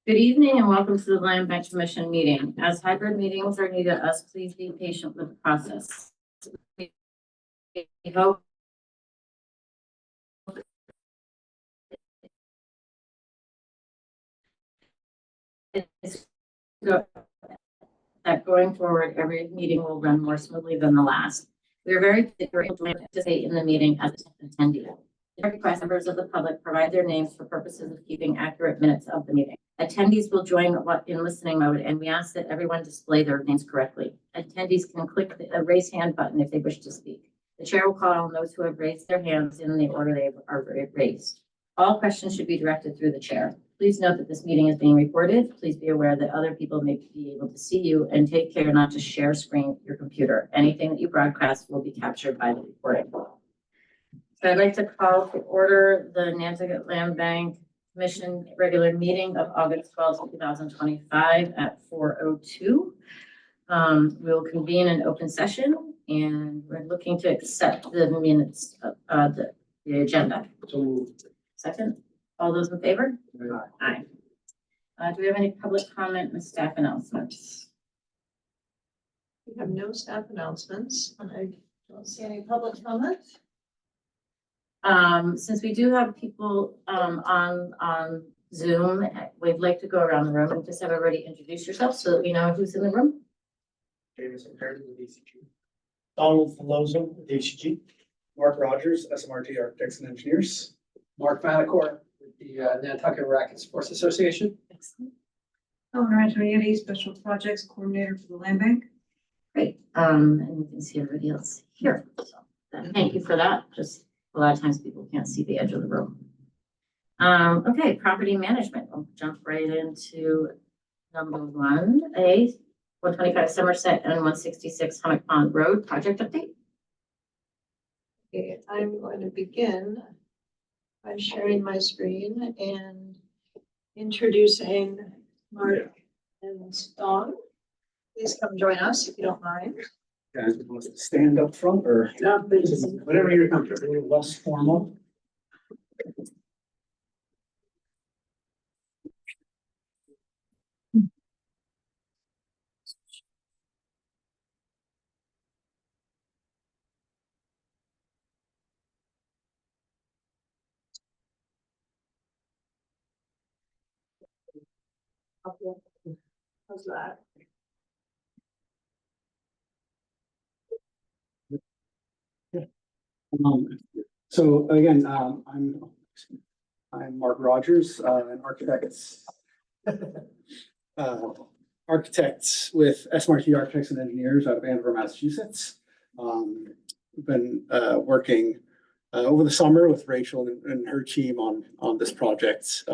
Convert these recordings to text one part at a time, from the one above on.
Good evening and welcome to the Land Bank Commission meeting. As hybrid meetings are new to us, please be patient with the process. We hope that going forward, every meeting will run more smoothly than the last. We are very able to participate in the meeting as an attendee. I request members of the public provide their names for purposes of keeping accurate minutes of the meeting. Attendees will join in listening mode, and we ask that everyone display their names correctly. Attendees can click the raise hand button if they wish to speak. The chair will call on those who have raised their hands in the order they are raised. All questions should be directed through the chair. Please note that this meeting is being recorded. Please be aware that other people may be able to see you, and take care not to share screen with your computer. Anything that you broadcast will be captured by the recording. So I'd like to call to order the Nantucket Land Bank Commission regular meeting of August 12th, 2025 at 4:02. We'll convene an open session, and we're looking to accept the minutes of the agenda. So Second, all those in favor? Aye. Do we have any public comment and staff announcements? We have no staff announcements, and I don't see any public comments. Since we do have people on Zoom, we'd like to go around the room and just have everybody introduce yourself so that we know who's in the room. Jameson Perry with ACG. Donald Lozo with ACG. Mark Rogers, SMRT Architects and Engineers. Mark Vanacore with the Nantucket Racket Sports Association. Excellent. Eleanor Antonietti, Special Projects Coordinator for the Land Bank. Great. And we can see everybody else here. So thank you for that. Just a lot of times people can't see the edge of the room. Okay, property management. We'll jump right into number 1A, 125 Somerset and 166 Hummock Pond Road project update. Okay, I'm going to begin by sharing my screen and introducing Mark and Dawn. Please come join us if you don't mind. Guys, want to stand up front or whatever you're comfortable, a little less formal. How's that? So again, I'm Mark Rogers, an architect. Architects with SMRT Architects and Engineers out of Andover, Massachusetts. We've been working over the summer with Rachel and her team on this project.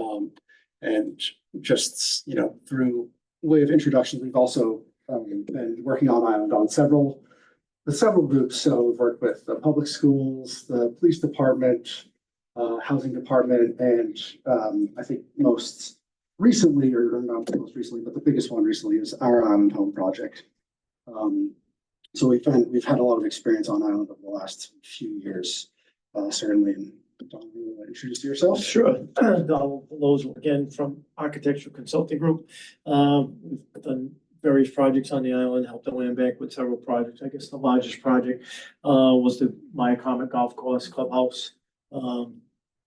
And just, through way of introduction, we've also been working on Island on several groups. So we've worked with the public schools, the police department, housing department, and I think most recently, or not most recently, but the biggest one recently is our Island Home project. So we've had a lot of experience on Island over the last few years, certainly. And Don, you want to introduce yourself? Sure. Donald Lozo again from Architectural Consulting Group. We've done various projects on the island, helped the land bank with several projects. I guess the largest project was the Maya Comet Golf Course Clubhouse. And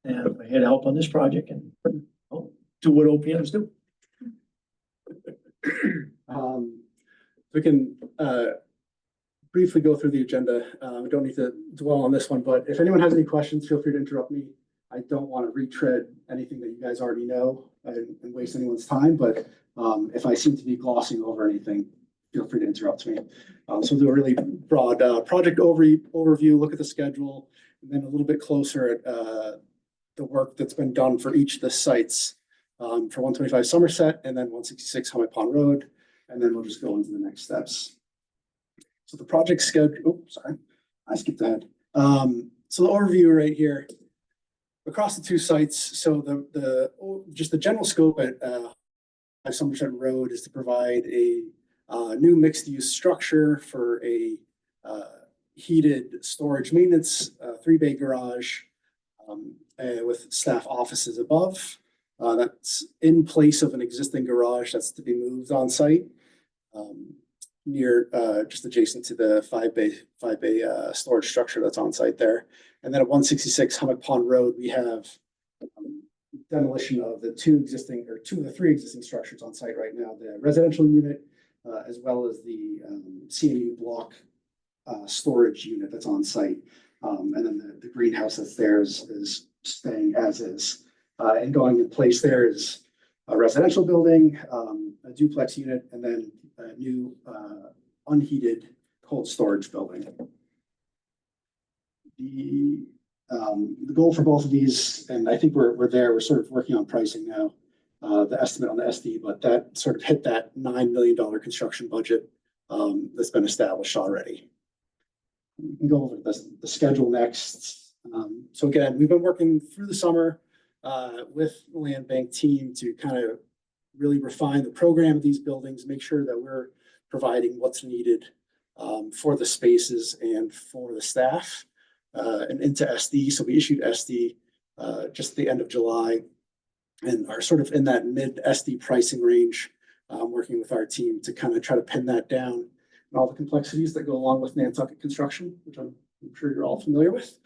I had help on this project and do what OPMs do. We can briefly go through the agenda. We don't need to dwell on this one, but if anyone has any questions, feel free to interrupt me. I don't want to retread anything that you guys already know and waste anyone's time, but if I seem to be glossing over anything, feel free to interrupt me. So we'll do a really broad project overview, look at the schedule, and then a little bit closer at the work that's been done for each of the sites for 125 Somerset and then 166 Hummock Pond Road, and then we'll just go into the next steps. So the project schedule, sorry, I skipped ahead. So the overview right here, across the two sites. So just the general scope at Somerset Road is to provide a new mixed-use structure for a heated storage maintenance, 3-bay garage with staff offices above. That's in place of an existing garage that's to be moved on site. Near, just adjacent to the five bay storage structure that's on site there. And then at 166 Hummock Pond Road, we have demolition of the two of the three existing structures on site right now, the residential unit, as well as the CMU block storage unit that's on site. And then the greenhouse that's there is staying as is. And going in place there is a residential building, a duplex unit, and then a new unheated cold storage building. The goal for both of these, and I think we're sort of working on pricing now, the estimate on the SD, but that sort of hit that $9 million construction budget that's been established already. We can go over the schedule next. So again, we've been working through the summer with the land bank team to kind of really refine the program of these buildings, make sure that we're providing what's needed for the spaces and for the staff and into SD. So we issued SD just at the end of July and are sort of in that mid SD pricing range, working with our team to kind of try to pin that down and all the complexities that go along with Nantucket construction, which I'm sure you're all familiar with.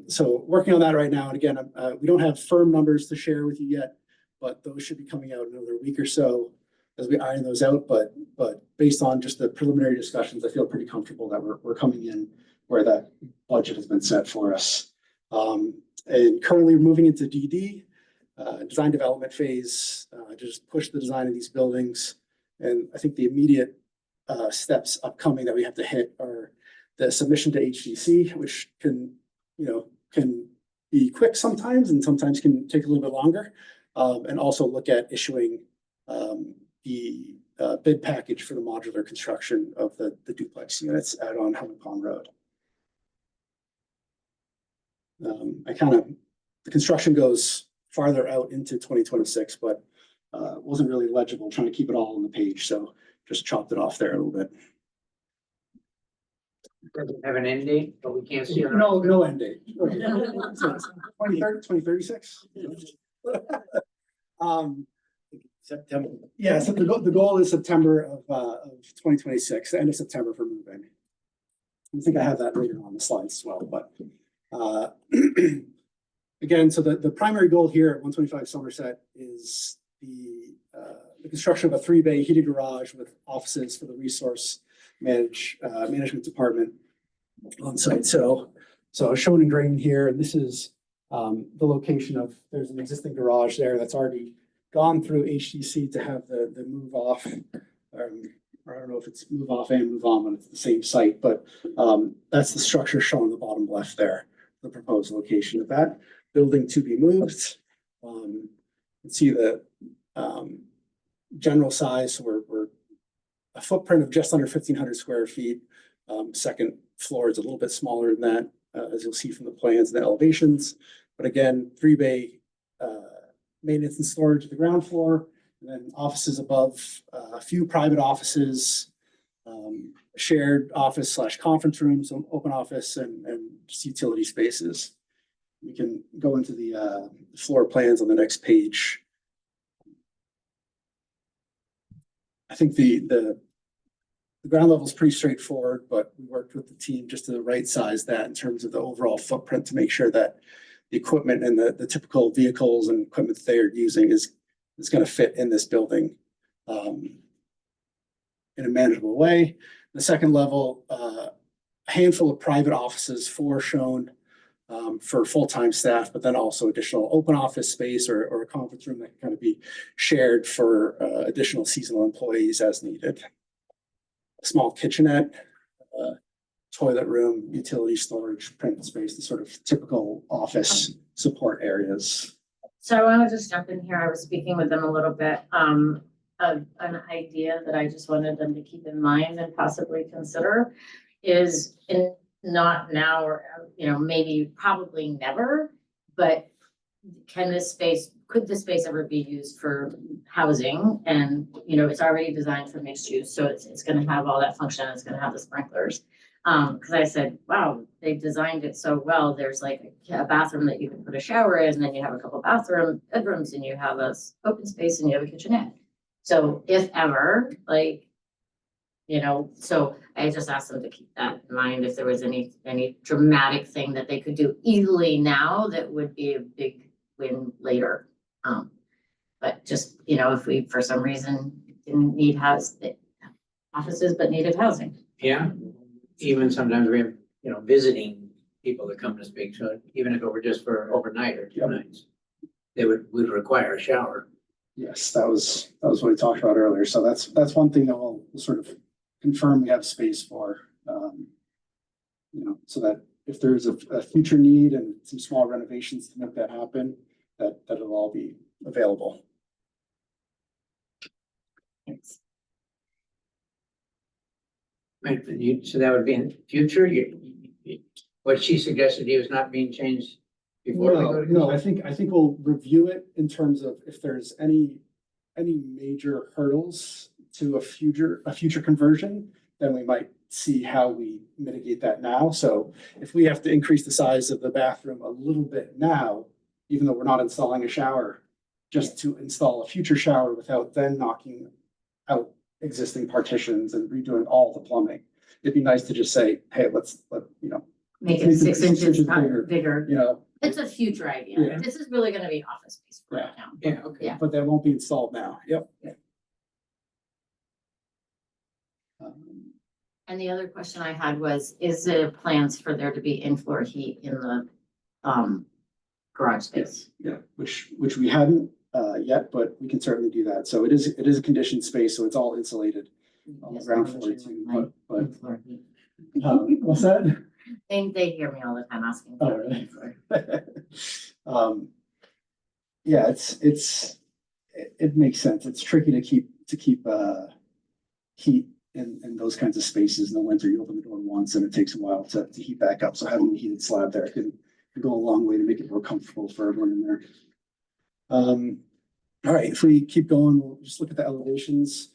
So working on that right now. And again, we don't have firm numbers to share with you yet, but those should be coming out in another week or so as we iron those out. But based on just the preliminary discussions, I feel pretty comfortable that we're coming in where that budget has been set for us. And currently moving into DD, design development phase, to just push the design of these buildings. And I think the immediate steps upcoming that we have to hit are the submission to HDC, which can be quick sometimes and sometimes can take a little bit longer. And also look at issuing the bid package for the modular construction of the duplex units out on Hummock Pond Road. The construction goes farther out into 2026, but wasn't really legible trying to keep it all on the page. So just chopped it off there a little bit. Doesn't have an end date, but we can't see it. No end date. 2036. September. Yeah, so the goal is September of 2026, the end of September for move-in. I think I have that later on the slides as well, but again, so the primary goal here at 125 Somerset is the construction of a 3-bay heated garage with offices for the resource management department on site. So shown in green here, and this is the location of, there's an existing garage there that's already gone through HDC to have the move off. I don't know if it's move off and move on when it's the same site, but that's the structure shown on the bottom left there, the proposed location of that building to be moved. You can see the general size. So we're a footprint of just under 1,500 square feet. Second floor is a little bit smaller than that, as you'll see from the plans and the elevations. But again, 3-bay maintenance and storage at the ground floor, and then offices above, a few private offices, shared office / conference rooms, some open office, and just utility spaces. We can go into the floor plans on the next page. I think the ground level is pretty straightforward, but we worked with the team just to right size that in terms of the overall footprint to make sure that the equipment and the typical vehicles and equipment that they are using is going to fit in this building in a manageable way. The second level, a handful of private offices, 4 shown for full-time staff, but then also additional open office space or a conference room that can kind of be shared for additional seasonal employees as needed. A small kitchenette, toilet room, utility storage, print space, the sort of typical office support areas. So I want to just jump in here. I was speaking with them a little bit of an idea that I just wanted them to keep in mind and possibly consider is not now or, maybe probably never, but could this space ever be used for housing? And, it's already designed for mixed use. So it's going to have all that function. It's going to have the sprinklers. Cause I said, wow, they designed it so well. There's like a bathroom that you can put a shower in, and then you have a couple bedrooms, and you have open space and you have a kitchenette. So if ever, like, so I just asked them to keep that in mind if there was any dramatic thing that they could do easily now that would be a big win later. But just, if we, for some reason, didn't need offices, but needed housing. Yeah, even sometimes we have, visiting people that come to speak, so even if it were just for overnight or two Yep. nights, would require a shower. Yes, that was what we talked about earlier. So that's one thing that we'll sort of confirm we have space for. So that if there's a future need and some small renovations to make that happen, that it'll all be available. Thanks. Right, so that would be in the future, what she suggested here is not being changed before we go to. No, I think we'll review it in terms of if there's any major hurdles to a future conversion, then we might see how we mitigate that now. So if we have to increase the size of the bathroom a little bit now, even though we're not installing a shower, just to install a future shower without then knocking out existing partitions and redoing all the plumbing. It'd be nice to just say, hey, let's Make Make it it 6 6 inches inches bigger. bigger. It's a future idea. Yeah. This is really gonna be office space for right now. Yeah, okay. Yeah. but that won't be installed now. Yep. And the other question I had was, is there plans for there to be in-floor heat in the garage space? Yeah, which we hadn't yet, but we can certainly do that. So it is a conditioned space, so it's all insulated on the Yes, ground I floor would too. like But in-floor heat. what's that? They hear me all the time asking. Oh, for really? in-floor. Yeah, it makes sense. It's tricky to keep heat in those kinds of spaces. In the winter, you open the door once and it takes a while to heat back up. So having a heated slab there can go a long way to make it more comfortable for everyone in there. All right, if we keep going, we'll just look at the elevations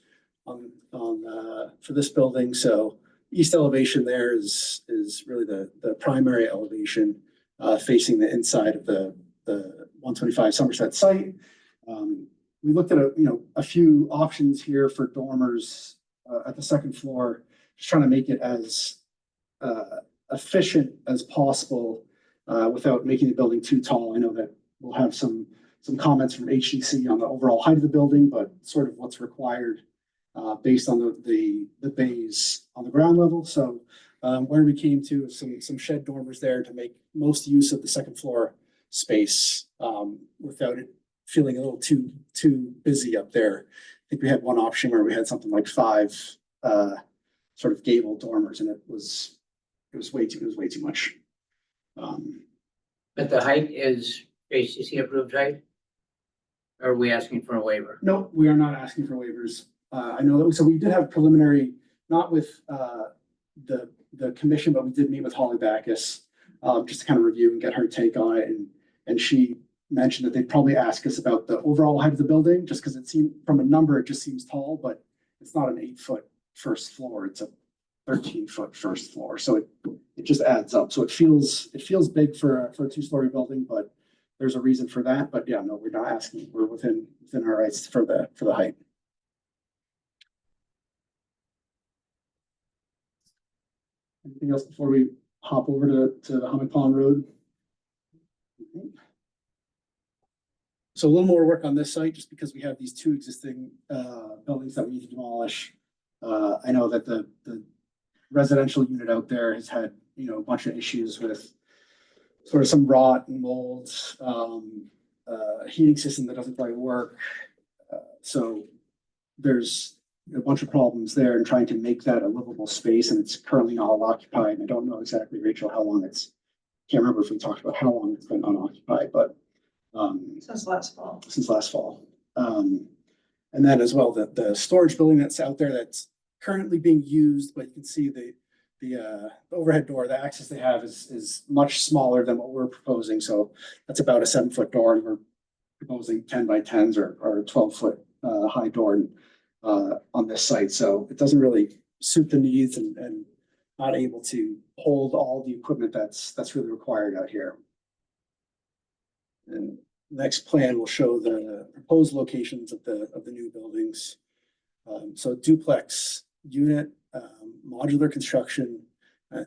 for this building. So east elevation there is really the primary elevation facing the inside of the 125 Somerset site. We looked at a few options here for dormers at the second floor, just trying to make it as efficient as possible without making the building too tall. I know that we'll have some comments from HDC on the overall height of the building, but sort of what's required based on the bays on the ground level. So where we came to some shed dormers there to make most use of the second floor space without it feeling a little too busy up there. I think we had one option where we had something like 5 sort of gable dormers, and it was way too much. But the height is HCC approved height? Or are we asking for a waiver? No, we are not asking for waivers. I know that, so we did have preliminary, not with the commission, but we did meet with Holly Backus just to kind of review and get her take on it. And she mentioned that they'd probably ask us about the overall height of the building, just because it seemed, from a number, it just seems tall, but it's not an 8-foot first floor. It's a 13-foot first floor. So it just adds up. So it feels big for a 2-story building, but there's a reason for that. But yeah, no, we're not asking. We're within our rights for the height. Anything else before we hop over to the Hummock Pond Road? So a little more work on this site, just because we have these 2 existing buildings that we need to demolish. I know that the residential unit out there has had, a bunch of issues with sort of some rot and molds, heating system that doesn't quite work. So there's a bunch of problems there in trying to make that a livable space, and it's currently not occupied. I don't know exactly, Rachel, how long can't remember if we talked about how long it's been unoccupied, but Since last fall. since last fall. And then as well, the storage building that's out there that's currently being used, but you can see the overhead door, the access they have is much smaller than what we're proposing. So that's about a 7-foot door, and we're proposing 10 by 10s or a 12-foot high door on this site. So it doesn't really suit the needs, and not able to hold all the equipment that's really required out here. And next plan will show the proposed locations of the new buildings. So duplex unit, modular construction,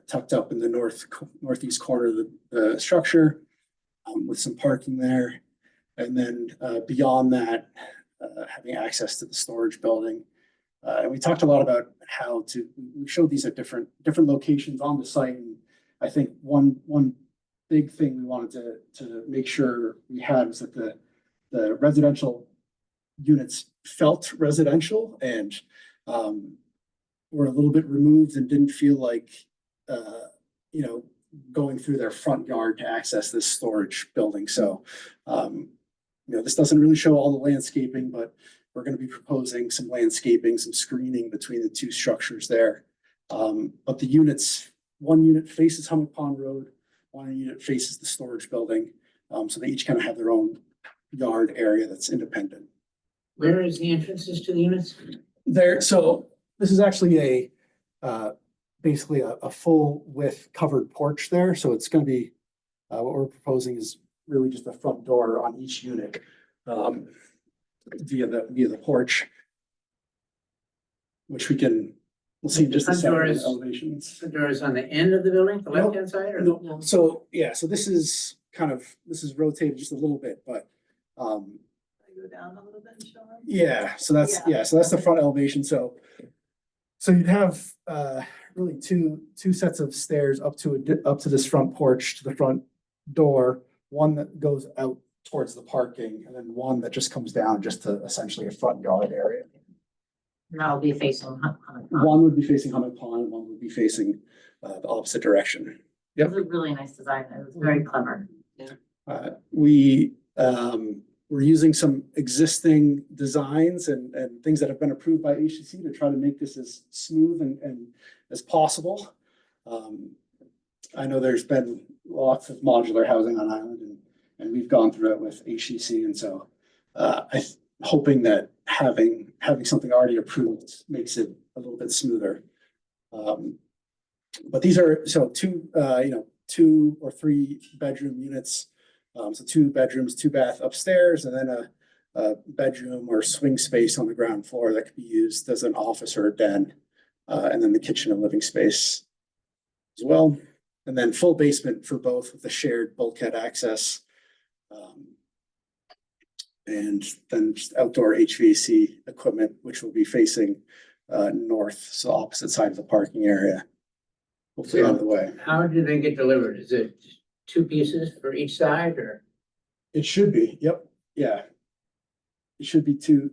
tucked up in the northeast corner of the structure, with some parking there. And then beyond that, having access to the storage building. And we talked a lot about we showed these at different locations on the site. And I think one big thing we wanted to make sure we had was that the residential units felt residential and were a little bit removed and didn't feel like, going through their front yard to access this storage building. So, this doesn't really show all the landscaping, but we're going to be proposing some landscaping, some screening between the two structures there. But the units, one unit faces Hummock Pond Road, one unit faces the storage building. So they each kind of have their own yard area that's independent. Where is the entrances to the units? There, so this is actually basically a full width covered porch there. So it's going to be, what we're proposing is really just the front door on each unit, via the porch, which we'll see in just a The front door second is- elevations. The door is on the end of the building, the No, left-hand side, or? No, so, yeah, so this is rotated just a little bit, but, Go down a little bit and show them. yeah, so that's the front elevation, so you'd have, really two sets of stairs up to this front porch, to the front door, one that goes out towards the parking, and then one that just comes down just to essentially a front yard area. And that'll be facing Hummock Pond. One would be facing Hummock Pond, one would be facing, the opposite direction. It was a really nice design. It was very clever. We're using some existing designs and things that have been approved by HCC to try to make this as smooth and as possible. I know there's been lots of modular housing on island and we've gone through it with HCC. And so I'm hoping that having something already approved makes it a little bit smoother. But these are two or three bedroom units. So 2 bedrooms, 2 bath upstairs, and then a bedroom or swing space on the ground floor that could be used as an office or a den. And then the kitchen and living space as well. And then full basement for both with the shared bulkhead access. And then just outdoor HVAC equipment, which will be facing north, so opposite side of the parking area. Hopefully out of the way. How do they get delivered? Is it 2 pieces for each side, or? It should be, yep, yeah. It should be two.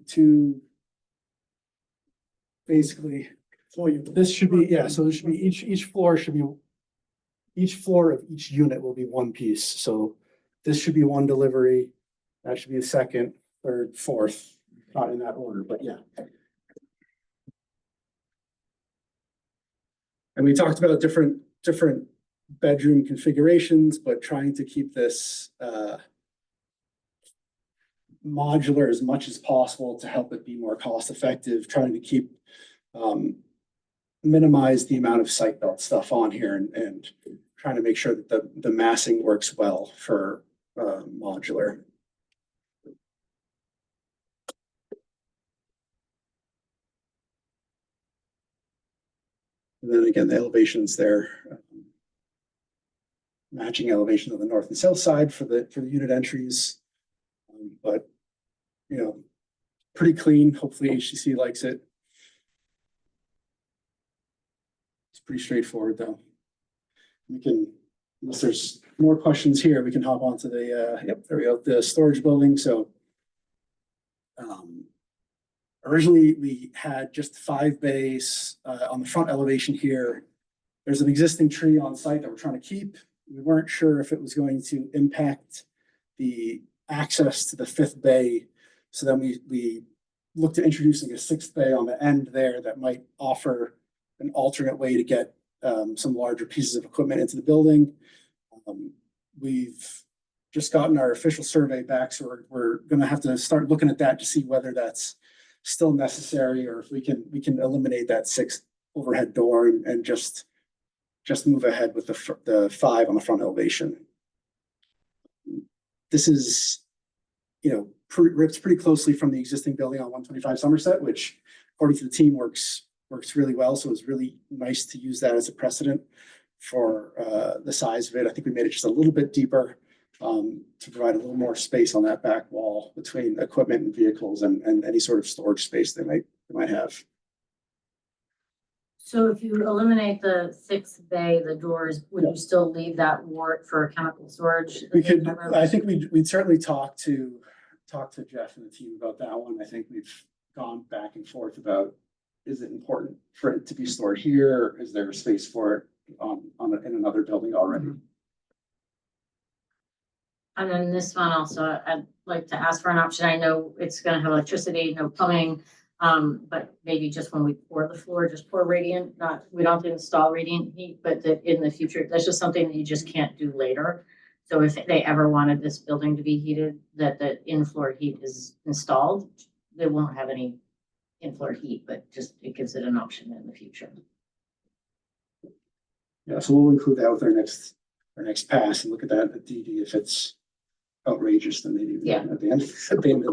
Basically, this should be, so there should be each floor of each unit will be one piece. So this should be one delivery. That should be a second, third, fourth, not in that order, but yeah. And we talked about different bedroom configurations, but trying to keep this modular as much as possible to help it be more cost effective, trying to keep minimize the amount of site built stuff on here and trying to make sure that the massing works well for modular. And then again, the elevations there, matching elevation of the north and south side for the unit entries. But, pretty clean. Hopefully HCC likes it. It's pretty straightforward though. Unless there's more questions here, we can hop onto the, there we go, the storage building. So originally we had just 5 bays on the front elevation here. There's an existing tree on site that we're trying to keep. We weren't sure if it was going to impact the access to the 5th bay. So then we looked at introducing a 6th bay on the end there that might offer an alternate way to get some larger pieces of equipment into the building. We've just gotten our official survey back, so we're going to have to start looking at that to see whether that's still necessary or if we can eliminate that 6th overhead door and just just move ahead with the 5 on the front elevation. This is, rips pretty closely from the existing building on 125 Somerset, which according to the team works really well. So it's really nice to use that as a precedent for the size of it. I think we made it just a little bit deeper to provide a little more space on that back wall between equipment and vehicles and any sort of storage space they might have. So if you eliminate the 6th bay, the doors, would you still leave that ward for chemical storage? We could, I think we'd certainly talk to Jeff and the team about that one. I think we've gone back and forth about, is it important for it to be stored here? Is there a space for it in another building already? And then this one also, I'd like to ask for an option. I know it's gonna have electricity, no plumbing, but maybe just when we pour the floor, just pour radiant, we don't have to install radiant heat, but that in the future, that's just something that you just can't do later. So if they ever wanted this building to be heated, that the in-floor heat is installed, they won't have any in-floor heat, but just it gives it an option in the future. Yeah, so we'll include that with our next pass and look at that at DD. If it's outrageous, then maybe Yeah. at the end of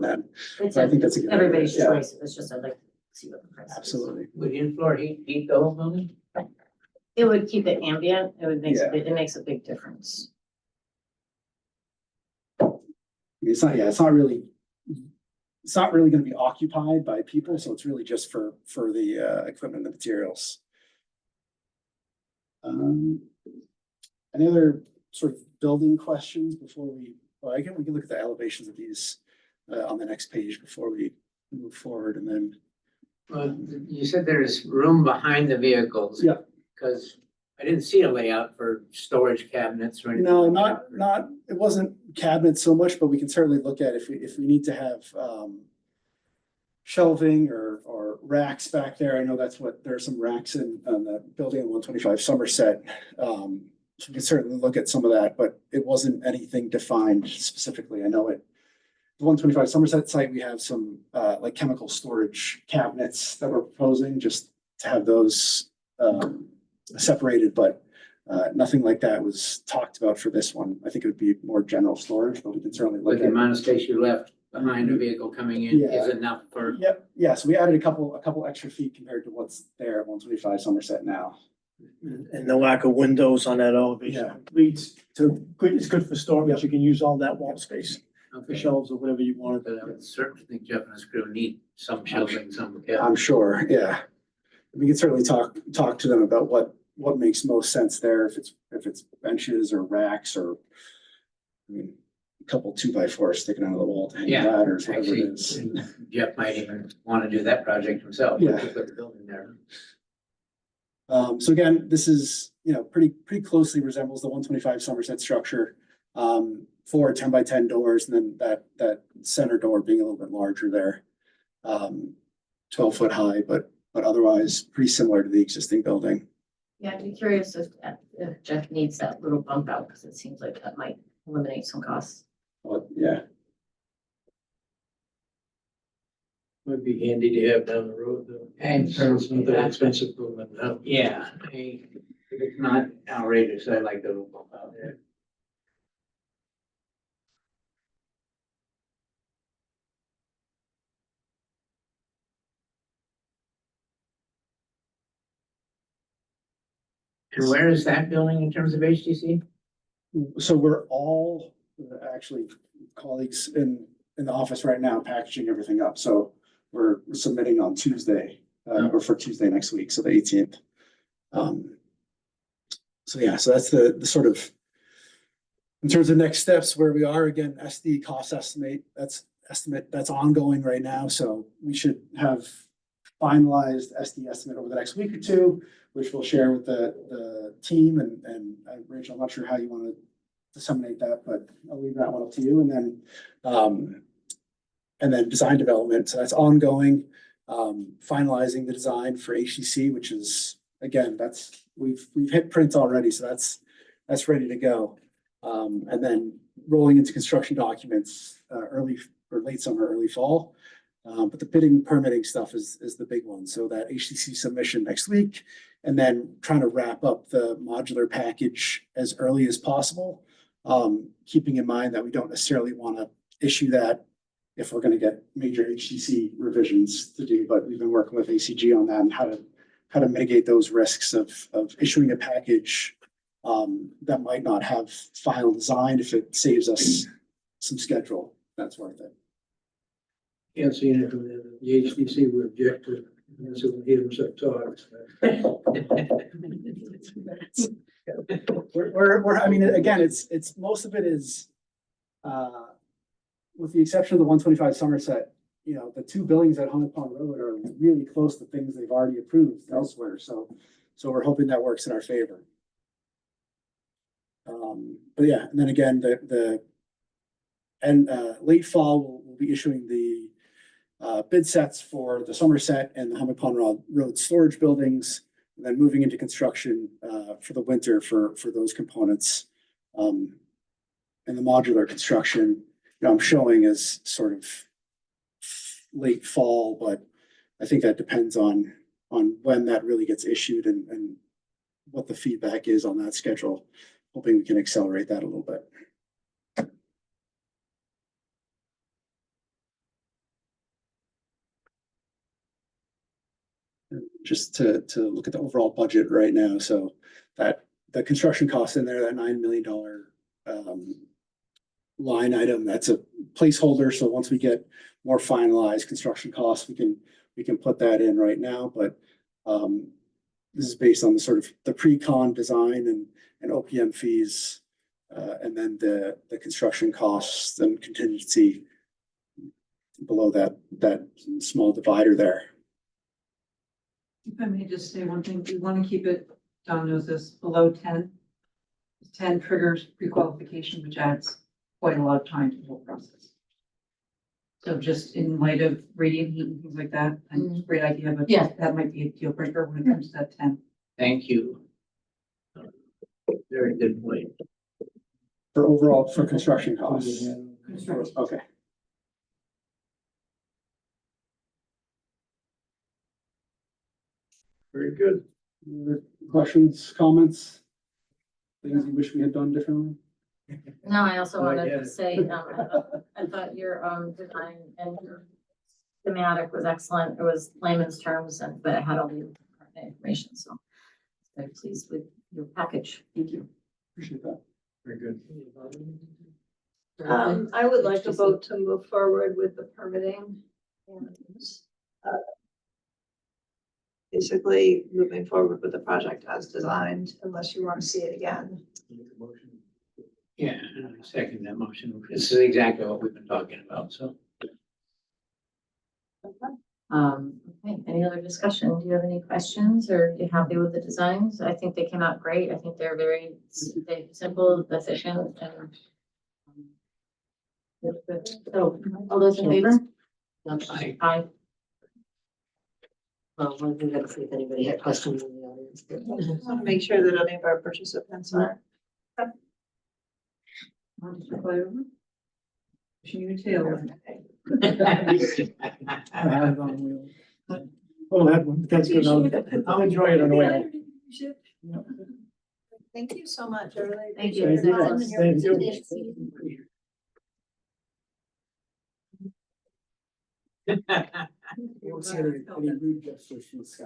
that. It's I think that's a good idea. everybody's Yeah. choice. It's just I'd like to see what the price is. Absolutely. Would in-floor heat the whole building? It would keep it ambient. It would make, Yeah. it makes a big difference. It's not really going to be occupied by people, so it's really just for the equipment and the materials. Any other sort of building questions before we can look at the elevations of these on the next page before we move forward, and then Well, you said there's room behind the vehicles. Yeah. Because I didn't see a layout for storage cabinets or anything. no, like that. not it wasn't cabinets so much, but we can certainly look at if we need to have shelving or racks back there. I know there are some racks in on the building in 125 Somerset. So we can certainly look at some of that, but it wasn't anything defined specifically. I know the 125 Somerset site, we have some like chemical storage cabinets that we're proposing just to have those separated, but nothing like that was talked about for this one. I think it would be more general storage, but we can certainly look But the at. amount of space you left behind a vehicle coming in Yeah. is enough for, Yep, yeah, so we added a couple extra feet compared to what's there at 125 Somerset now. And the lack of windows on that elevation leads to, it's good for storage. You can use all that wall space for okay. shelves or whatever you want. But I would certainly think Jeff and his crew need some shelving, some. I'm sure, yeah. We can certainly talk to them about what makes most sense there, if it's benches or racks or, I mean, a couple 2x4s sticking out of the wall to hang Yeah, ladders, whatever it Actually, is. Jeff might even want to do that project himself. Yeah. To put the building there. So again, this is, pretty closely resembles the 125 Somerset structure. 4 10x10 doors, and then that center door being a little bit larger there. 12-foot high, but otherwise pretty similar to the existing building. Yeah, I'd be curious if Jeff needs that little bump out, because it seems like that might eliminate some costs. But yeah, Would be handy to have down the road though. And It's not that expensive to them now. yeah, if it's not outrageous, I like the little bump out there. And where is that building in terms of HTC? so we're all actually colleagues in the office right now packaging everything up. So we're submitting on Tuesday, or for Tuesday next week, so the 18th. So yeah, so that's the sort of, in terms of next steps, where we are, again, SD cost estimate that's ongoing right now. So we should have finalized SD estimate over the next week or two, which we'll share with the team and Rachel, I'm not sure how you want to disseminate that, but I'll leave that one up to you. And then design development. So that's ongoing. Finalizing the design for HTC, which is, again, we've hit print already. So that's ready to go. And then rolling into construction documents, early or late summer, early fall. But the bidding permitting stuff is the big one. So that HTC submission next week, and then trying to wrap up the modular package as early as possible. Keeping in mind that we don't necessarily want to issue that if we're going to get major HTC revisions to do, but we've been working with ACG on that and how to mitigate those risks of issuing a package that might not have final design if it saves us some schedule. That's worth it. Can't see anything from the HDC would object to, it, so we hear himself talk. I mean, again, it's most of it is, with the exception of the 125 Somerset, you know, the two buildings at Hummock Pond Road are really close to things they've already approved elsewhere. So we're hoping that works in our favor. But yeah, and then again, late fall, we'll be issuing the bid sets for the Somerset and the Hummock Pond Road storage buildings, and then moving into construction for the winter for those components. And the modular construction, you know, I'm showing as sort of late fall, but I think that depends on when that really gets issued and what the feedback is on that schedule. Hoping we can accelerate that a little bit. Just to look at the overall budget right now, so that the construction costs in there, that $9 million line item, that's a placeholder. So once we get more finalized construction costs, we can put that in right now. But this is based on the sort of the pre-con design and OPM fees, and then the construction costs and contingency below that small divider there. If I may just say one thing, we want to keep it, Don knows this, below 10. 10 triggers pre-qualification, which adds quite a lot of time to the whole process. So just in light of radiant heat and things like that, I think it's a great idea, but Yeah. that might be a deal breaker when it comes to that 10. Thank you. Very good point. For construction costs. Construction. Okay. Very good. Any other questions, comments? Things you wish we had done differently? No, I also Well, wanted yeah. to say, I thought your design and your schematic was excellent. It was layman's terms but it had all the information, so very pleased with your package. Thank you. Appreciate that. Very good. I would like a vote to move forward with the permitting and basically moving forward with the project as designed, unless you want to see it again. Yeah, I second that motion. This is exactly what we've been talking about, so. Okay, any other discussion? Do you have any questions or are you happy with the designs? I think they came out great. I think they're very simple, efficient, and so all those in favor? Aye. Aye. Well, one thing to see if anybody had questions in the audience. I want to make sure that any of our participants are. Want to play over? Wishing you a tail. Oh, that's good. I'll enjoy it on the way home. Thank you so much. I really Thank appreciate you. your time and your Thank you. presentation. You don't see any rude gestures from the sky.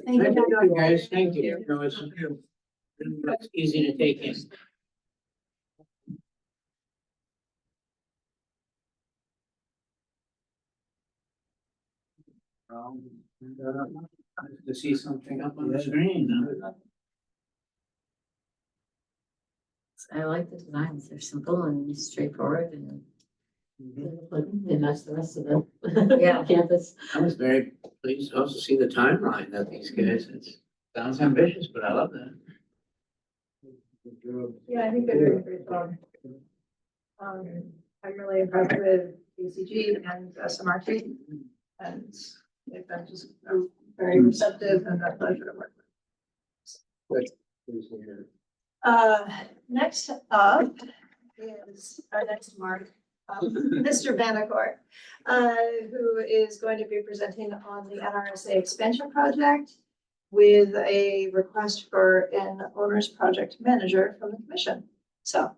Thank you, guys. Thank you. No, it's easy to take in. To see something up on the screen. I like the designs. They're simple and straightforward and They match the rest of the Yeah. campus. I was very pleased to also see the timeline that these guys, it sounds ambitious, but I love that. Yeah, I think they're doing a great job. I'm really impressed with ACG and SMRT. And they've been just very receptive and a pleasure to work with. Next up is our next Mark Mr. Vanacore, who is going to be presenting on the NRSA expansion project with a request for an owner's project manager from the commission. So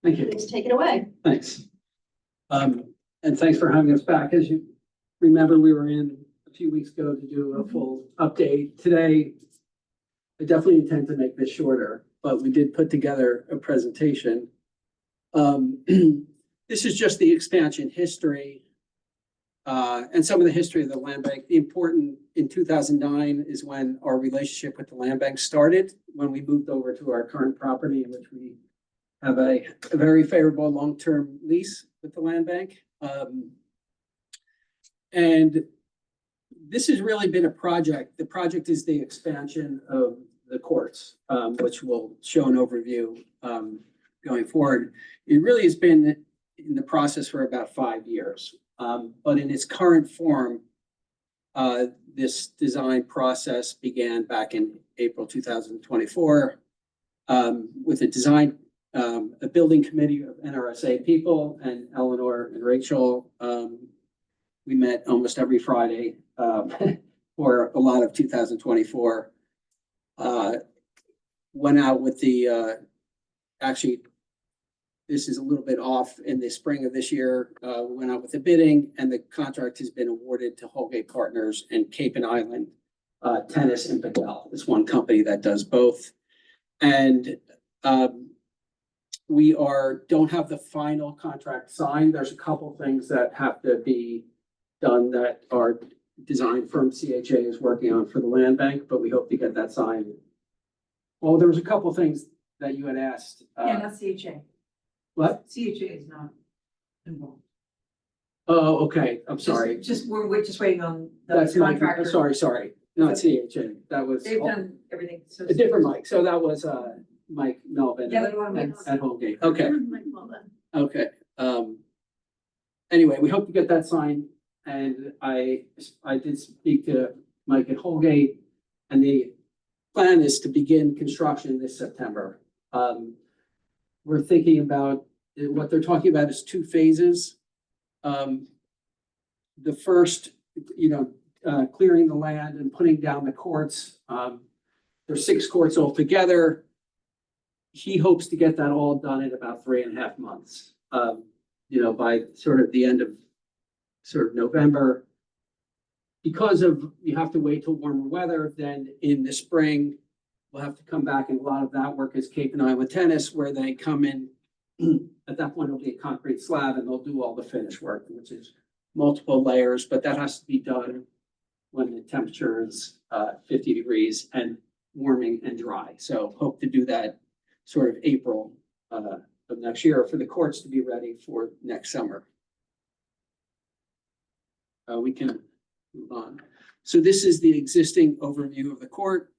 Thank you. please take it away. Thanks. And thanks for having us back. As you remember, we were in a few weeks ago to do a full update. Today, I definitely intend to make this shorter, but we did put together a presentation. This is just the expansion history and some of the history of the land bank. The important in 2009 is when our relationship with the land bank started, when we moved over to our current property, in which we have a very favorable long-term lease with the land bank. And this has really been a project. The project is the expansion of the courts, which will show an overview going forward. It really has been in the process for about 5 years. But in its current form, this design process began back in April 2024 with a building committee of NRSA people, and Eleanor and Rachel. We met almost every Friday for a lot of 2024. Went out with actually, this is a little bit off. In the spring of this year, we went out with the bidding, and the contract has been awarded to Holgate Partners and Cape and Island Tennis and Padel. It's one company that does both. And we don't have the final contract signed. There's a couple things that have to be done that our design firm CHA is working on for the land bank, but we hope to get that signed. Well, there was a couple things that you had asked. Yeah, not CHA. What? CHA is not involved. Oh, okay. I'm sorry. We're just waiting on the That's Mike. contractor. Sorry. Not CHA. That was They've done everything. So a different Mike. So that was Mike Melvin Yeah, the one at with- at Holgate. Okay. Okay. Anyway, we hope to get that signed, and I did speak to Mike at Holgate, and the plan is to begin construction this September. We're thinking about, what they're talking about is 2 phases. The first, clearing the land and putting down the courts. There's 6 courts altogether. He hopes to get that all done in about 3.5 months. By sort of the end of November. Because you have to wait till warmer weather, then in the spring, we'll have to come back, and a lot of that work is Cape and Island Tennis, where they come in. At that point, it'll be a concrete slab, and they'll do all the finish work, which is multiple layers, but that has to be done when the temperature is 50 degrees and warming and dry. So hope to do that sort of April of next year for the courts to be ready for next summer. We can move on. So this is the existing overview of the court.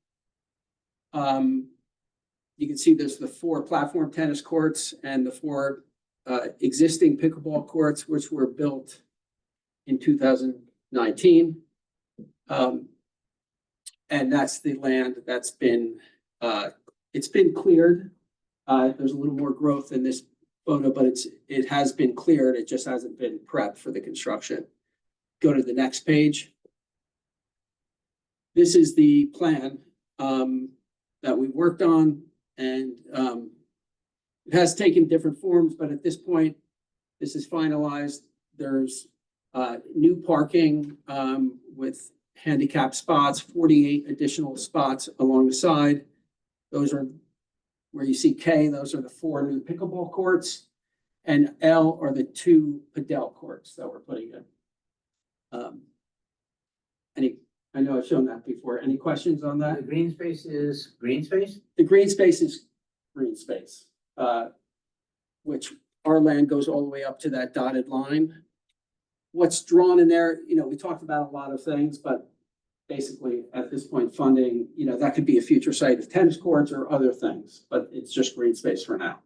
You can see there's the 4 platform tennis courts and the 4 existing pickleball courts, which were built in 2019. And that's the land that's been, it's been cleared. There's a little more growth in this photo, but it has been cleared. It just hasn't been prepped for the construction. Go to the next page. This is the plan that we worked on, and it has taken different forms, but at this point, this is finalized. There's new parking with handicap spots, 48 additional spots along the side. Those are where you see K, those are the 4 new pickleball courts, and L are the 2 padel courts that we're putting in. I know I've shown that before. Any questions on that? The green space is green space? The green space is green space, which our land goes all the way up to that dotted line. What's drawn in there, we talked about a lot of things, but basically at this point, funding, that could be a future site of tennis courts or other things, but it's just green space for now.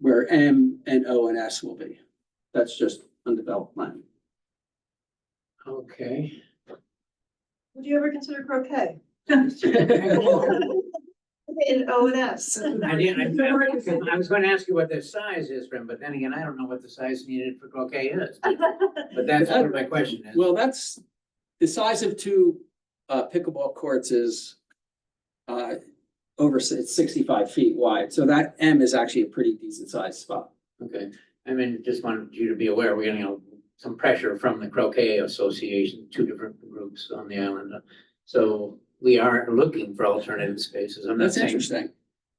Where M and O and S will be. That's just undeveloped land. Okay. Would you ever consider croquet? Well, Okay, in O and S. I didn't, I was gonna ask you what the size is, Brim, but then again, I don't know what the size needed for croquet is. But that's what my question is. Well, that's, the size of two pickleball courts is it's 65 feet wide, so that M is actually a pretty decent sized spot. Okay, I mean, just wanted you to be aware, we're getting some pressure from the croquet association, two different groups on the island. So we are looking for alternative spaces. I'm not That's saying. interesting.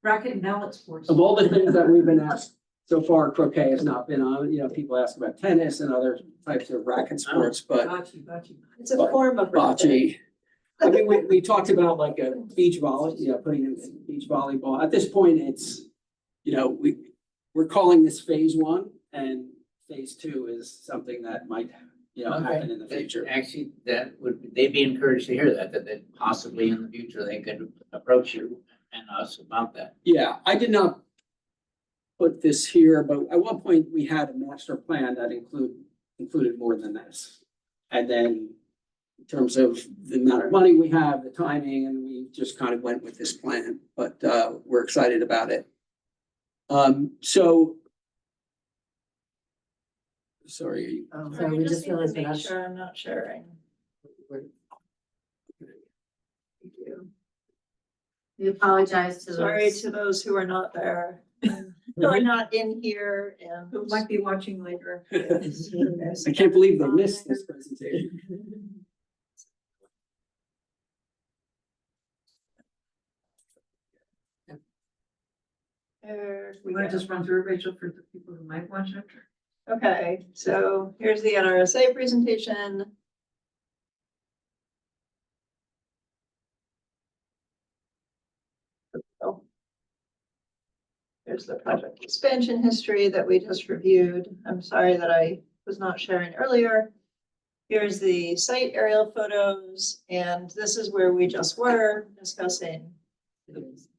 Racket and mallet sports. Of all the things that we've been asked, so far croquet has not been on, people ask about tennis and other types of racket sports, but Bocce. It's a form of. bocce. I mean, we talked about like a beach volley, putting in beach volleyball. At this point, it's, we're calling this phase one, and phase two is something that might, happen in the future. Actually, they'd be encouraged to hear that possibly in the future they could approach you and us about that. Yeah, I did not put this here, but at one point we had a master plan that included more than this. And then in terms of the amount of money we have, the timing, and we just kind of went with this plan, but we're excited about it. Sorry. So we just realized Make that. sure I'm not sharing. We're- Thank you. We apologize to Sorry those. to those who are not there, who are not in here Who and. might be watching later. I can't believe they missed this presentation. There We we want go. to just run through it, Rachel, for the people who might watch after. Okay, so here's the NRSA presentation. Oh. There's the project expansion history that we just reviewed. I'm sorry that I was not sharing earlier. Here's the site aerial photos, and this is where we just were discussing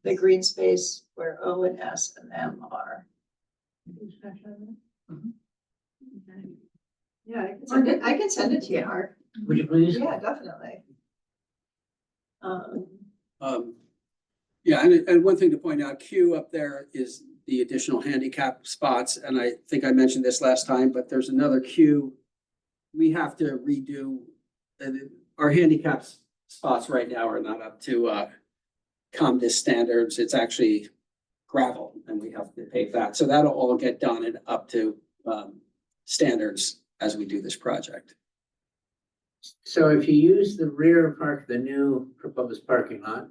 the green space where O and S and M are. Yeah, I can send it to you, Art. Would you please? Yeah, definitely. Yeah, and one thing to point out, Q up there is the additional handicap spots, and I think I mentioned this last time, but there's another Q. We have to redo, our handicap spots right now are not up to COMDIS standards. It's actually gravel, and we have to pave that. So that'll all get done and up to standards as we do this project. So if you use the rear park, the new proposed parking lot,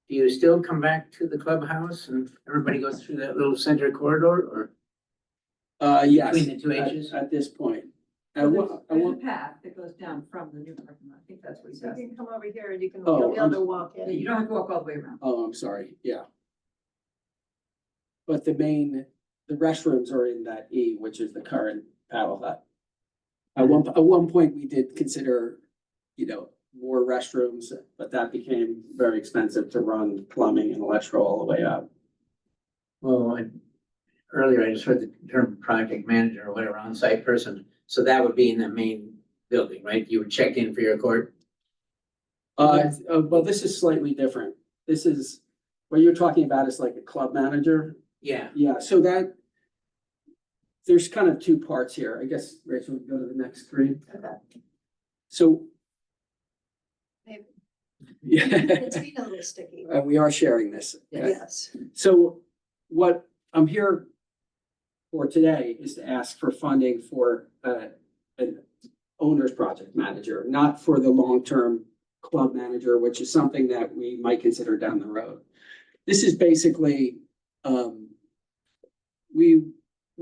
do you still come back to the clubhouse and everybody goes through that little center corridor, or Yes, between the two H's? at this point. There's a path that goes down from the new parking lot. I think that's what he So says. you can come over here and you can, Oh, you'll be able to walk Yeah, in. you don't have to walk all the way around. Oh, I'm sorry, yeah. But the restrooms are in that E, which is the current paddle hut. At one point, we did consider, more restrooms, but that became very expensive to run plumbing and electrical all the way up. Well, earlier I just heard the term project manager or whatever, on-site person. So that would be in the main building, right? You would check in for your court? Well, this is slightly different. This is, what you're talking about is like a club manager. Yeah. Yeah, so there's kind of two parts here. I guess, Rachel, go to the next screen. Okay. So. Maybe. Yeah. It's being a little sticky. We are sharing this. okay? Yes. So what I'm here for today is to ask for funding for an owner's project manager, not for the long-term club manager, which is something that we might consider down the road. This is basically, we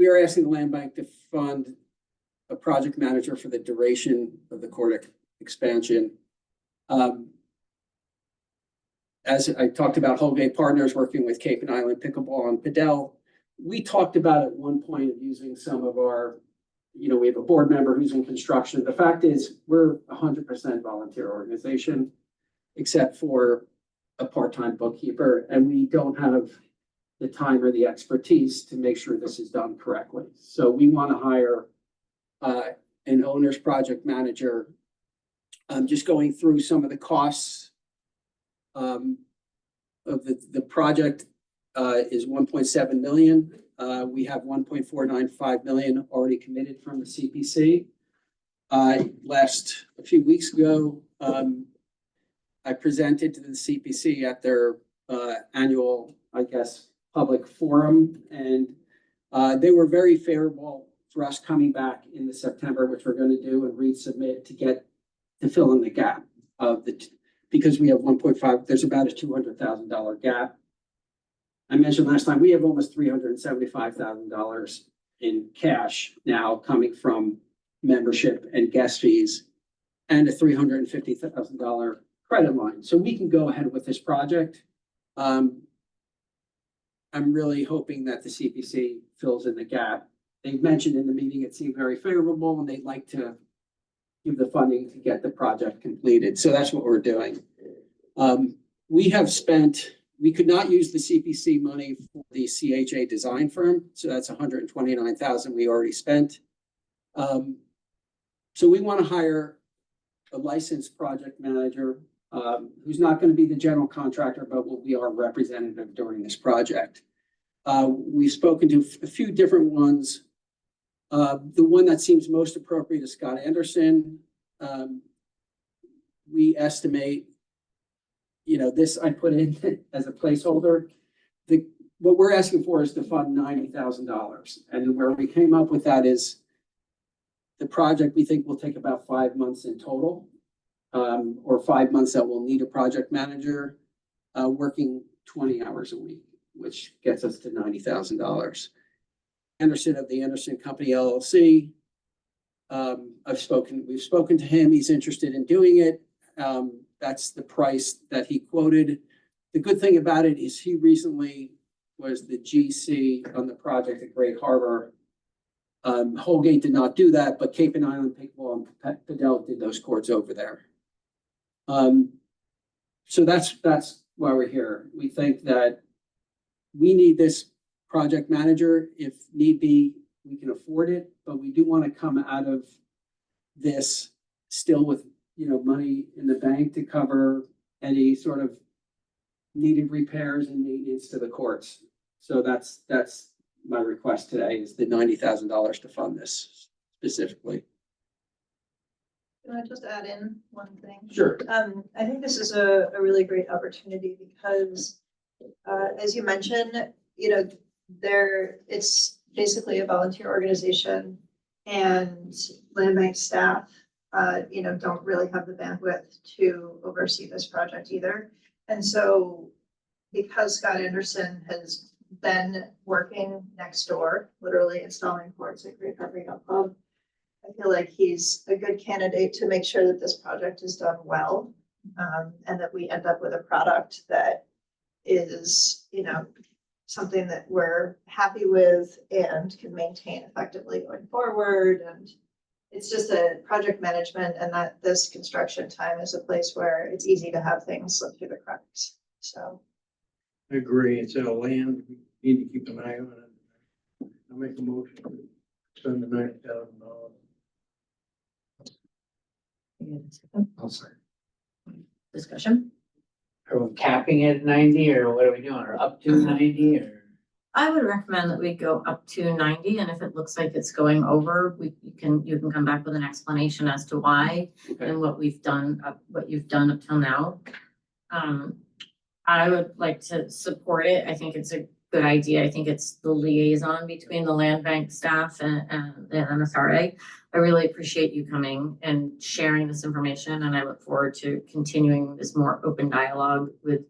are asking the land bank to fund a project manager for the duration of the court expansion. As I talked about, Holgate Partners working with Cape and Island Pickleball and Padel. We talked about at one point of using some of our, we have a board member who's in construction. The fact is, we're 100% volunteer organization, except for a part-time bookkeeper, and we don't have the time or the expertise to make sure this is done correctly. So we want to hire an owner's project manager. I'm just going through some of the costs. of the project is 1.7 million. We have 1.495 million already committed from the CPC. A few weeks ago, I presented to the CPC at their annual, I guess, public forum, and they were very favorable for us coming back in the September, which we're going to do and resubmit to fill in the gap of because we have 1.5, there's about a $200,000 gap. I mentioned last time, we have almost $375,000 in cash now coming from membership and guest fees and a $350,000 credit line. So we can go ahead with this project. I'm really hoping that the CPC fills in the gap. They mentioned in the meeting it seemed very favorable and they'd like to give the funding to get the project completed. So that's what we're doing. We could not use the CPC money for the CHA design firm. So that's $129,000 we already spent. So we want to hire a licensed project manager who's not going to be the general contractor, but will be our representative during this project. We've spoken to a few different ones. The one that seems most appropriate is Scott Anderson. We estimate, this I put in as a placeholder. What we're asking for is to fund $90,000. And where we came up with that is the project we think will take about 5 months in total, or 5 months that we'll need a project manager working 20 hours a week, which gets us to $90,000. Anderson of the Anderson Company LLC. We've spoken to him. He's interested in doing it. That's the price that he quoted. The good thing about it is he recently was the GC on the project at Great Harbor. Holgate did not do that, but Cape and Island Pickleball and Padel did those courts over there. So that's why we're here. We think that we need this project manager. If need be, we can afford it, but we do want to come out of this still with, money in the bank to cover any sort of needed repairs and maintenance to the courts. So that's my request today is the $90,000 to fund this specifically. Can I just add in one thing? Sure. I think this is a really great opportunity because, as you mentioned, it's basically a volunteer organization and land bank staff, don't really have the bandwidth to oversee this project either. And so because Scott Anderson has been working next door, literally installing courts at Great Harbor Yacht Club, I feel like he's a good candidate to make sure that this project is done well, and that we end up with a product that is, something that we're happy with and can maintain effectively going forward. And it's just a project management, and that this construction time is a place where it's easy to have things slip through the cracks. So I agree. It's our land. We need to keep an eye on it. I'll make a motion to spend the $90,000. I'll say. Discussion? Are we capping it at 90 or what are we doing? Or up to 90 or? I would recommend that we go up to 90, and if it looks like it's going over, you can come back with an explanation as to why and what you've done up till now. I would like to support it. I think it's a good idea. I think it's the liaison between the land bank staff and the MSRA. I really appreciate you coming and sharing this information, and I look forward to continuing this more open dialogue with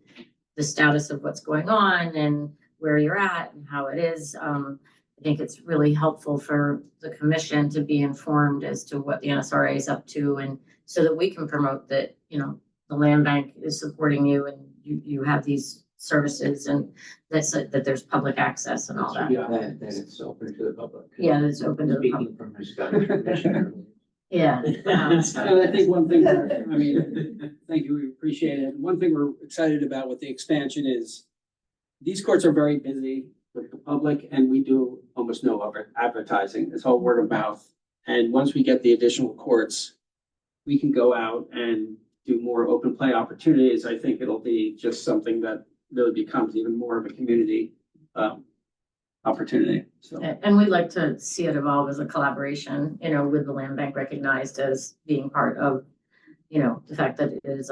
the status of what's going on and where you're at and how it is. I think it's really helpful for the commission to be informed as to what the NSRA is up to, and so that we can promote that, the land bank is supporting you and you have these services, and that there's public access and all that. Yeah, that it's open to the public. Yeah, it's open to the public. Speaking from a Scottish commissioner. Yeah. And I think one thing, thank you, we appreciate it. One thing we're excited about with the expansion is these courts are very busy with the public, and we do almost no advertising. It's all word of mouth. And once we get the additional courts, we can go out and do more open play opportunities. I think it'll be just something that really becomes even more of a community, opportunity, so. And we'd like to see it evolve as a collaboration, you know, with the land bank recognized as being part of, you know, the fact that it is,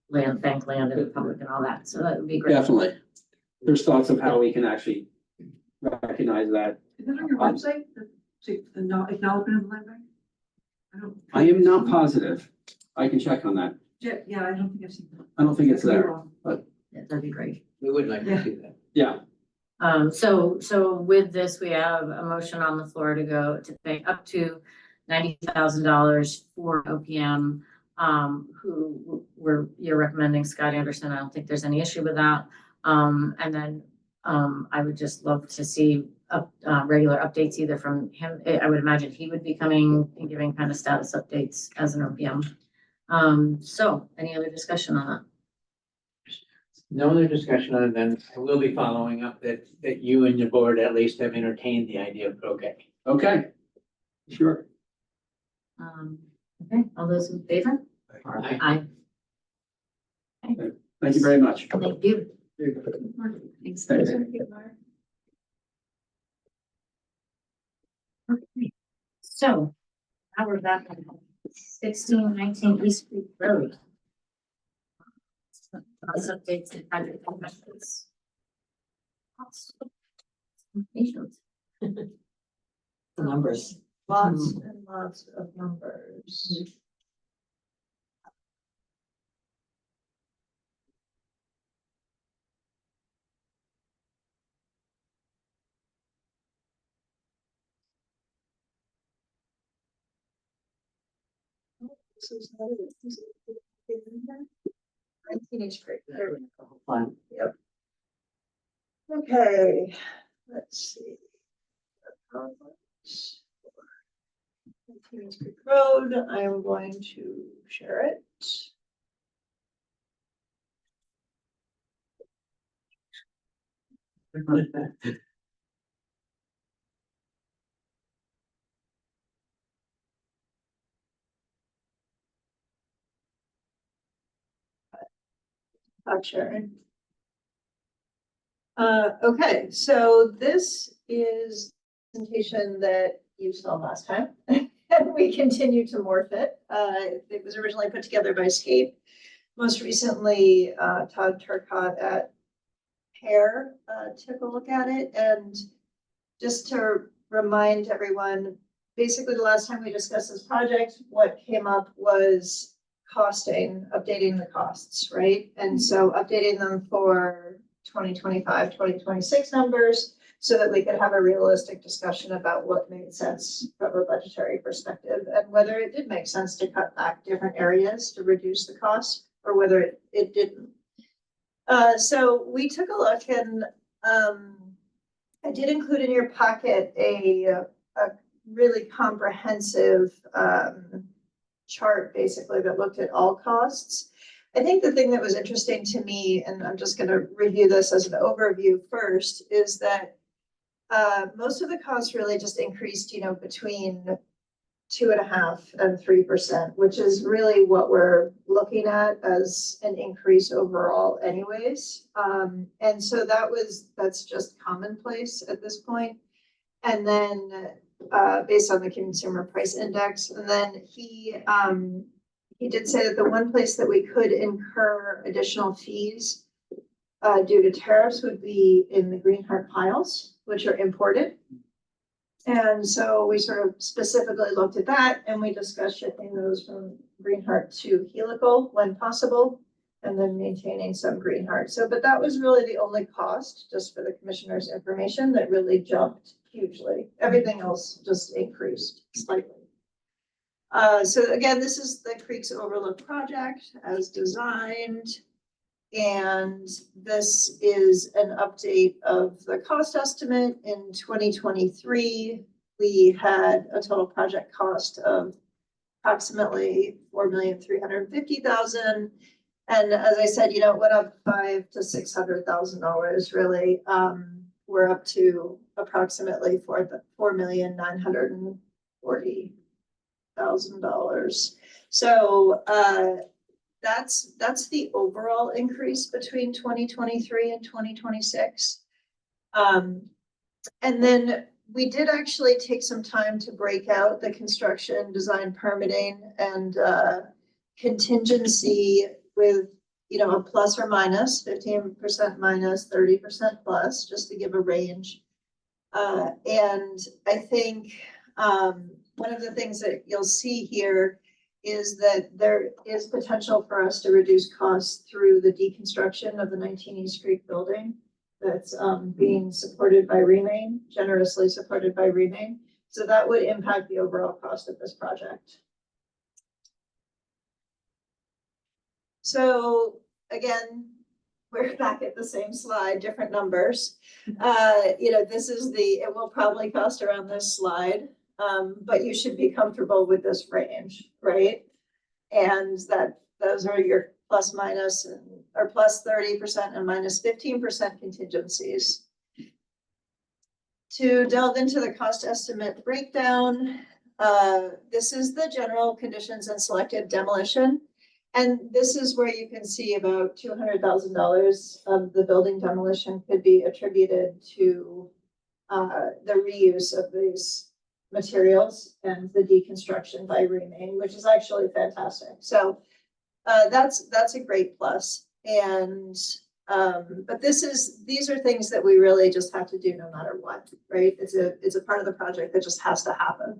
land bank land and public and all that. So that would be great. Definitely. There's thoughts of how we can actually recognize that. Is it on your website, the acknowledgement of the land bank? I am not positive. I can check on that. Yeah, I don't think I've seen that. I don't think it's I could be there. wrong. Yeah, that'd be great. We would like to see that. Yeah, So with this, we have a motion on the floor to go to pay up to $90,000 for OPM. You're recommending Scott Anderson. I don't think there's any issue with that. And then, I would just love to see regular updates either from him. I would imagine he would be coming and giving kind of status updates as an OPM. So any other discussion on that? No other discussion other than I will be following up that you and your board at least have entertained the idea of ProGet. okay. Sure. Okay, all those in favor? Aye. Aye. Thank you very much. Thank you. Thanks. Thanks. Okay. So now we're back on 1619 East Creek Road. Updates and project questions. The numbers. Lots and lots of numbers. This is not it. Is it in there? 19 East Creek. There we go. Fine. Yep. Okay, let's see. 19 East Creek Road, I am going to share it. Sharon. Okay, so this is the presentation that you saw last time, and we continue to morph it. It was originally put together by Scape. Most recently, Todd Turcotte at Pear took a look at it, and just to remind everyone, basically the last time we discussed this project, what came up was costing, updating the costs, right? And so updating them for 2025, 2026 numbers so that we could have a realistic discussion about what made sense from a budgetary perspective and whether it did make sense to cut back different areas to reduce the costs or whether it didn't. So we took a look and I did include in your packet a really comprehensive chart basically that looked at all costs. I think the thing that was interesting to me, and I'm just going to review this as an overview first, is that most of the costs really just increased, you know, between 2.5% and 3%, which is really what we're looking at as an increase overall anyways. And so that's just commonplace at this point. And then based on the consumer price index. And then he did say that the one place that we could incur additional fees due to tariffs would be in the Greenheart piles, which are imported. And so we sort of specifically looked at that and we discussed shipping those from Greenheart to Helical when possible, and then maintaining some Greenheart. So, but that was really the only cost, just for the commissioner's information, that really jumped hugely. Everything else just increased slightly. So again, this is the Creeks Overlook project as designed. And this is an update of the cost estimate. In 2023, we had a total project cost of approximately $4,350,000. And as I said, you know, it went up $500,000 to $600,000 really. We're up to approximately $4,940,000. So that's the overall increase between 2023 and 2026. And then we did actually take some time to break out the construction, design, permitting, and contingency with, you know, a plus or minus, 15% minus, 30% plus, just to give a range. And I think one of the things that you'll see here is that there is potential for us to reduce costs through the deconstruction of the 19 East Creek building that's being supported by Remain, generously supported by Remain. So that would impact the overall cost of this project. So again, we're back at the same slide, different numbers. You know, this is it will probably cost around this slide, but you should be comfortable with this range, right? And those are your plus minus or plus 30% and minus 15% contingencies. To delve into the cost estimate breakdown, this is the general conditions and selective demolition. And this is where you can see about $200,000 of the building demolition could be attributed to the reuse of these materials and the deconstruction by Remain, which is actually fantastic. So that's a great plus. And but these are things that we really just have to do no matter what, right? It's a part of the project that just has to happen.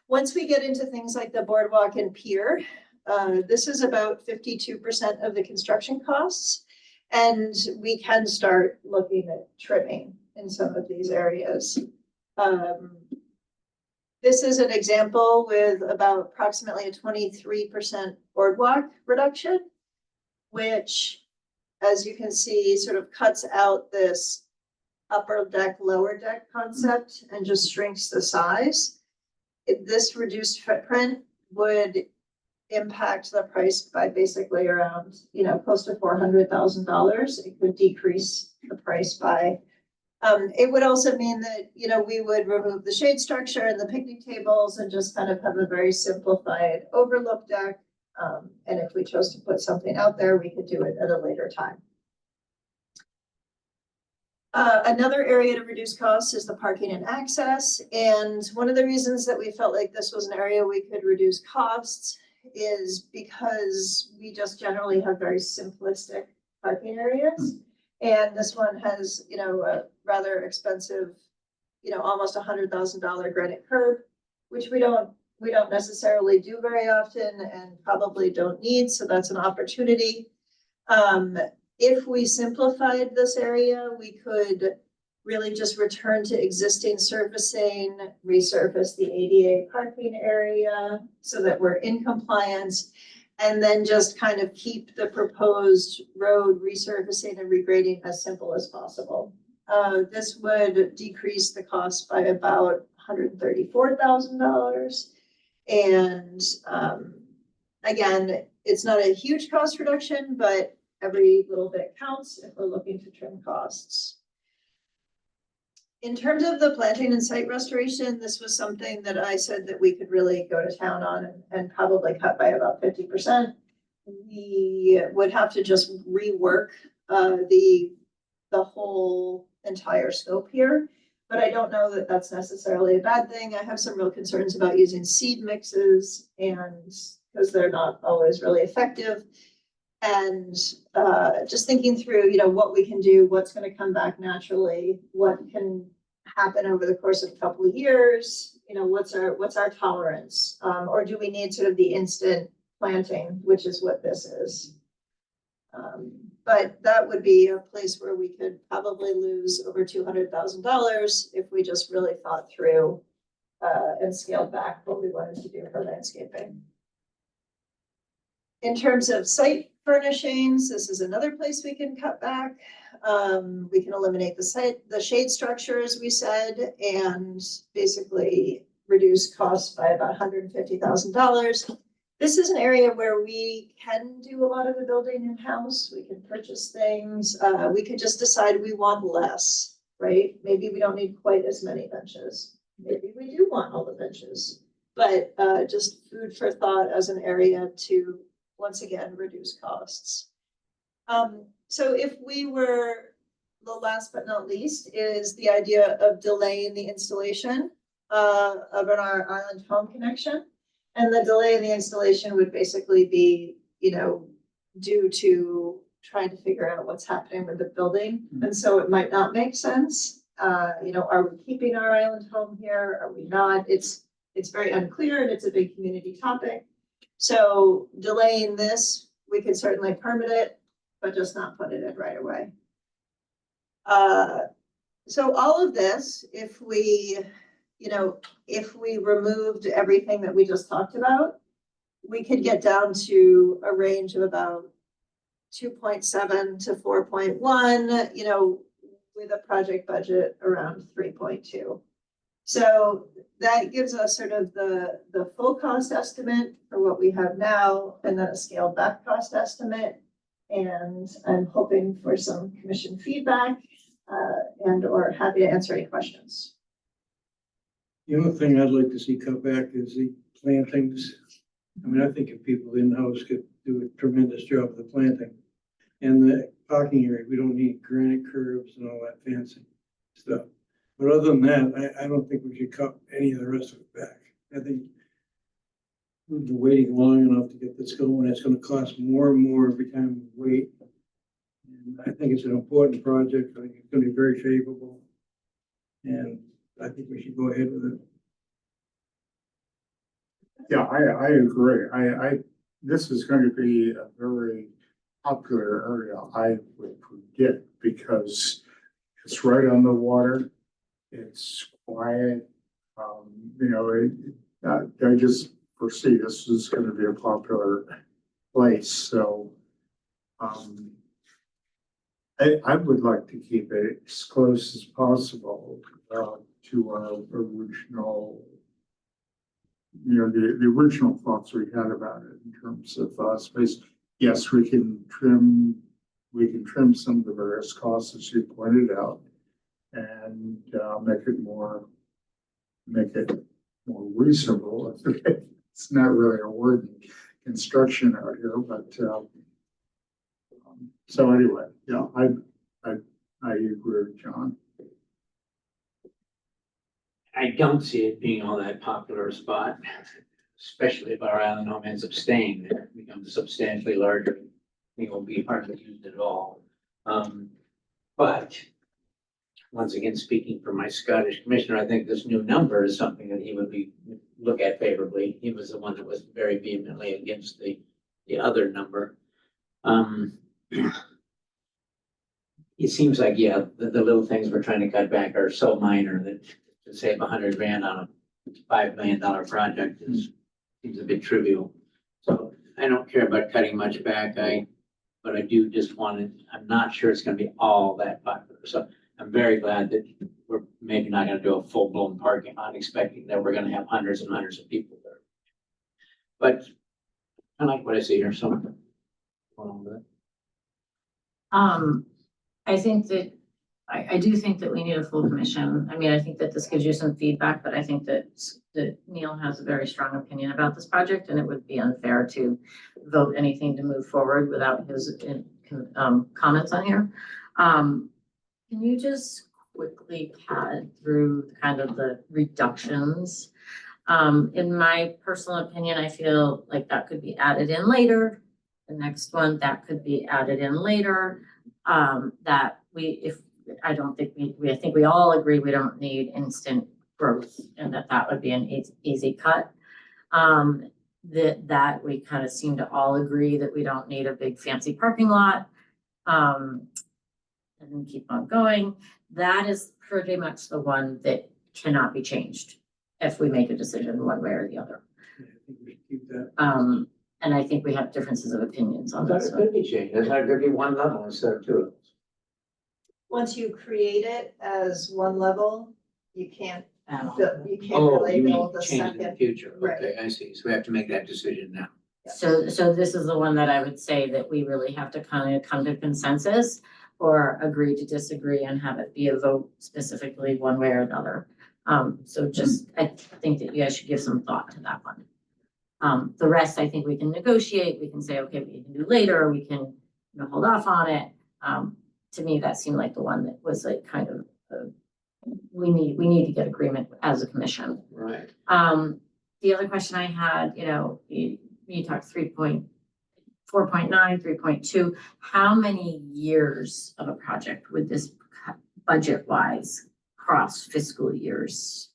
Once we get into things like the boardwalk and pier, this is about 52% of the construction costs. And we can start looking at trimming in some of these areas. This is an example with about approximately a 23% boardwalk reduction, which, as you can see, sort of cuts out this upper deck, lower deck concept and just shrinks the size. This reduced footprint would impact the price by basically around, you know, close to $400,000. It would decrease the price by, it would also mean that, you know, we would remove the shade structure and the picnic tables and just kind of have a very simplified overlook deck. And if we chose to put something out there, we could do it at a later time. Another area to reduce costs is the parking and access. And one of the reasons that we felt like this was an area we could reduce costs is because we just generally have very simplistic parking areas. And this one has, you know, a rather expensive, you know, almost $100,000 granite curb, which we don't necessarily do very often and probably don't need. So that's an opportunity. If we simplified this area, we could really just return to existing surfacing, resurface the ADA parking area so that we're in compliance, and then just kind of keep the proposed road resurfacing and regrading as simple as possible. This would decrease the cost by about $134,000. And again, it's not a huge cost reduction, but every little bit counts if we're looking to trim costs. In terms of the planting and site restoration, this was something that I said that we could really go to town on and probably cut by about 50%. We would have to just rework the whole entire scope here, but I don't know that that's necessarily a bad thing. I have some real concerns about using seed mixes and because they're not always really effective. And just thinking through, you know, what we can do, what's going to come back naturally, what can happen over the course of a couple of years, you know, what's our tolerance, or do we need sort of the instant planting, which is what this is. But that would be a place where we could probably lose over $200,000 if we just really thought through and scaled back what we wanted to do for landscaping. In terms of site furnishings, this is another place we can cut back. We can eliminate the shade structure, as we said, and basically reduce costs by about $150,000. This is an area where we can do a lot of the building in-house. We can purchase things. We could just decide we want less, right? Maybe we don't need quite as many benches. Maybe we do want all the benches. But just food for thought as an area to, once again, reduce costs. So if we were, the last but not least is the idea of delaying the installation of our island home connection. And the delay in the installation would basically be, due to trying to figure out what's happening with the building. And so it might not make sense. Are we keeping our island home here? Are we not? It's very unclear and it's a big community topic. So delaying this, we could certainly permit it, but just not put it in right away. So all of this, if we removed everything that we just talked about, we could get down to a range of about 2.7 to 4.1, with a project budget around 3.2. So that gives us sort of the full cost estimate for what we have now, and then a scaled back cost estimate. And I'm hoping for some commission feedback and or happy to answer any questions. The only thing I'd like to see cut back is the plantings. I mean, I think if people in-house could do a tremendous job of the planting. And the parking area, we don't need granite curbs and all that fancy stuff. But other than that, I don't think we should cut any of the rest of it back. I think we've been waiting long enough to get this going. It's gonna cost more and more every time we wait. And I think it's an important project. I think it's gonna be very favorable. And I think we should go ahead with it. Yeah, I agree. This is going to be a very popular area, I would predict, because it's right on the water. It's quiet. I just foresee this is going to be a popular place. So, I would like to keep it as close as possible to our original, the original thoughts we had about it in terms of space. Yes, we can trim some of the various costs as you pointed out, and make it more reasonable. It's not really a word in construction out here, but so anyway, yeah, I agree with John. I don't see it being all that popular a spot, especially if our island home ends up staying there, it becomes substantially larger. I think it will be hardly used at all. But once again, speaking for my Scottish commissioner, I think this new number is something that he would look at favorably. He was the one that was very vehemently against the other number. It seems like, yeah, the little things we're trying to cut back are so minor that to save $100 grand on a $5 million project seems a bit trivial. So I don't care about cutting much back. But I do just I'm not sure it's gonna be all that popular. So I'm very glad that we're maybe not gonna do a full-blown parking lot, expecting that we're gonna have hundreds and hundreds of people there. But I like what I see here, so. I think that, I do think that we need a full commission. I mean, I think that this gives you some feedback, but I think that Neil has a very strong opinion about this project, and it would be unfair to vote anything to move forward without his comments on here. Can you just quickly pad through kind of the reductions? In my personal opinion, I feel like that could be added in later. The next one, that could be added in later. I think we all agree we don't need instant growth, and that would be an easy cut. That we kind of seem to all agree that we don't need a big fancy parking lot. And then keep on going. That is pretty much the one that cannot be changed if we make a decision one way or the other. I think we should keep that. And I think we have differences of opinions on That this could one. be changed. That's not gonna be one level instead of two. Once you create it as one level, you can't Um, Oh, really you mean build the change in the second. future? Right. Okay, I see. So we have to make that decision now. So this is the one that I would say that we really have to kind of come to consensus or agree to disagree and have it be a vote specifically one way or another. So just, I think that you guys should give some thought to that one. The rest, I think we can negotiate. We can say, okay, we can do later, or we can, hold off on it. To me, that seemed like the one that was like kind of, we need to get agreement as a commission. Right. The other question I had, you talked 4.9, 3.2. How many years of a project would this budget wise cross fiscal years?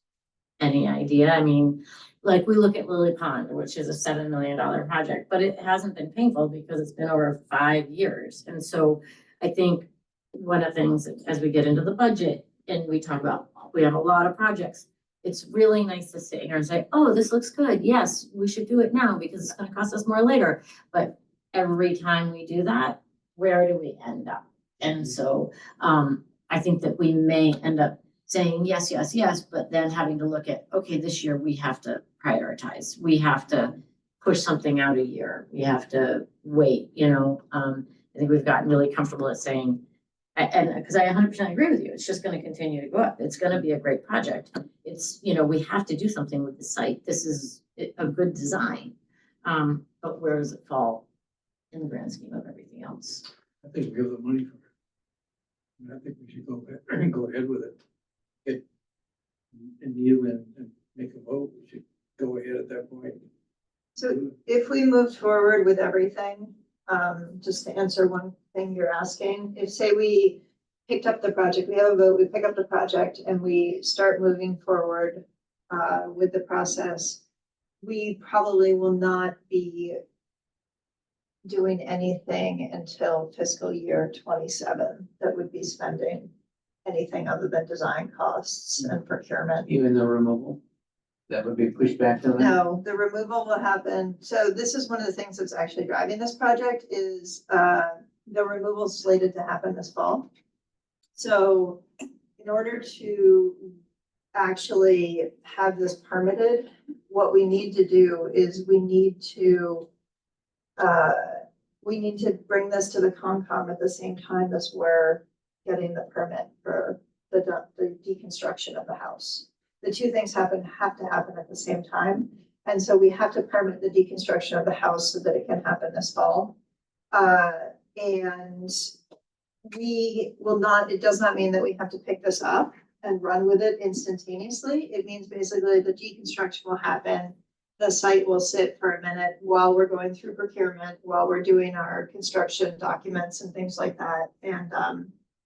Any idea? I mean, like we look at Lily Pond, which is a $7 million project, but it hasn't been painful because it's been over 5 years. And so I think one of the things as we get into the budget and we talk about, we have a lot of projects. It's really nice to sit here and say, oh, this looks good. Yes, we should do it now because it's going to cost us more later. But every time we do that, where do we end up? And so I think that we may end up saying yes, yes, yes, but then having to look at, okay, this year we have to prioritize. We have to push something out a year. We have to wait, I think we've gotten really comfortable at saying, and because I 100% agree with you, it's just going to continue to go up. It's going to be a great project. It's, we have to do something with the site. This is a good design. But where does it fall in the grand scheme of everything else? I think we have the money for it. And I think we should go ahead with it. And you and make a vote, we should go ahead at that point. So if we moved forward with everything, just to answer one thing you're asking, if say we picked up the project, we have a vote, we pick up the project and we start moving forward with the process, we probably will not be doing anything until fiscal year 27 that would be spending anything other than design costs and procurement. Even the removal, that would be pushed back to them? No, the removal will happen. So this is one of the things that's actually driving this project is the removal is slated to happen this fall. So in order to actually have this permitted, what we need to do is we need to bring this to the Concom at the same time as we're getting the permit for the deconstruction of the house. The two things have to happen at the same time. And so we have to permit the deconstruction of the house so that it can happen this fall. And it does not mean that we have to pick this up and run with it instantaneously. It means basically the deconstruction will happen. The site will sit for a minute while we're going through procurement, while we're doing our construction documents and things like that. And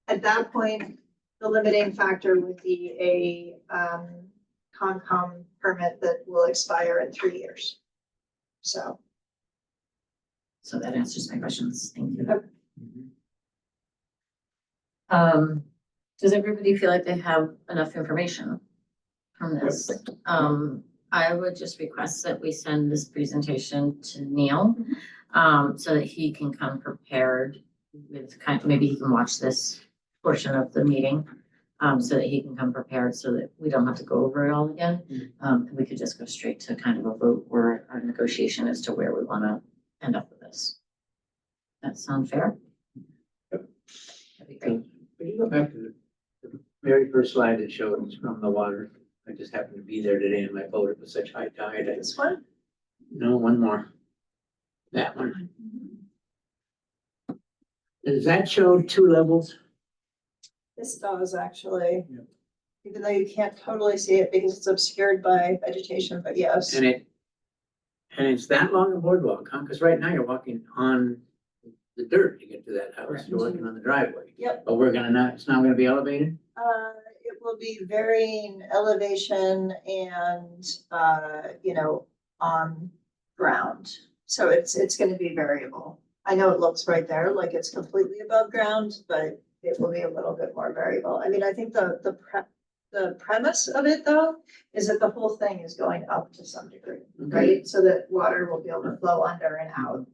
at that point, the limiting factor would be a Concom permit that will expire in 3 years. So that answers my questions. Thank you. Yep. Does everybody feel like they have enough information from this? I would just request that we send this presentation to Neil, so that he can come prepared with maybe he can watch this portion of the meeting, so that he can come prepared so that we don't have to go over it all again. We could just go straight to kind of a vote or a negotiation as to where we want to end up with this. That sound fair? Yep. That'd be great. Could you go back to the very first slide that showed us from the water? I just happened to be there today and my boat, it was such high tide. this one, No, one more. That one. Does that show 2 levels? this does actually, Yep. even though you can't totally see it because it's obscured by vegetation, but yes. And it's that long a boardwalk, huh? Because right now you're walking on the dirt to get to that house. Correct. You're walking on the driveway. Yep. But it's not gonna be elevated? It will be varying elevation and, on ground. So it's gonna be variable. I know it looks right there like it's completely above ground, but it will be a little bit more variable. I mean, I think the premise of it though, is that the whole thing is going up to some degree, right? So that water will be able to flow under and out.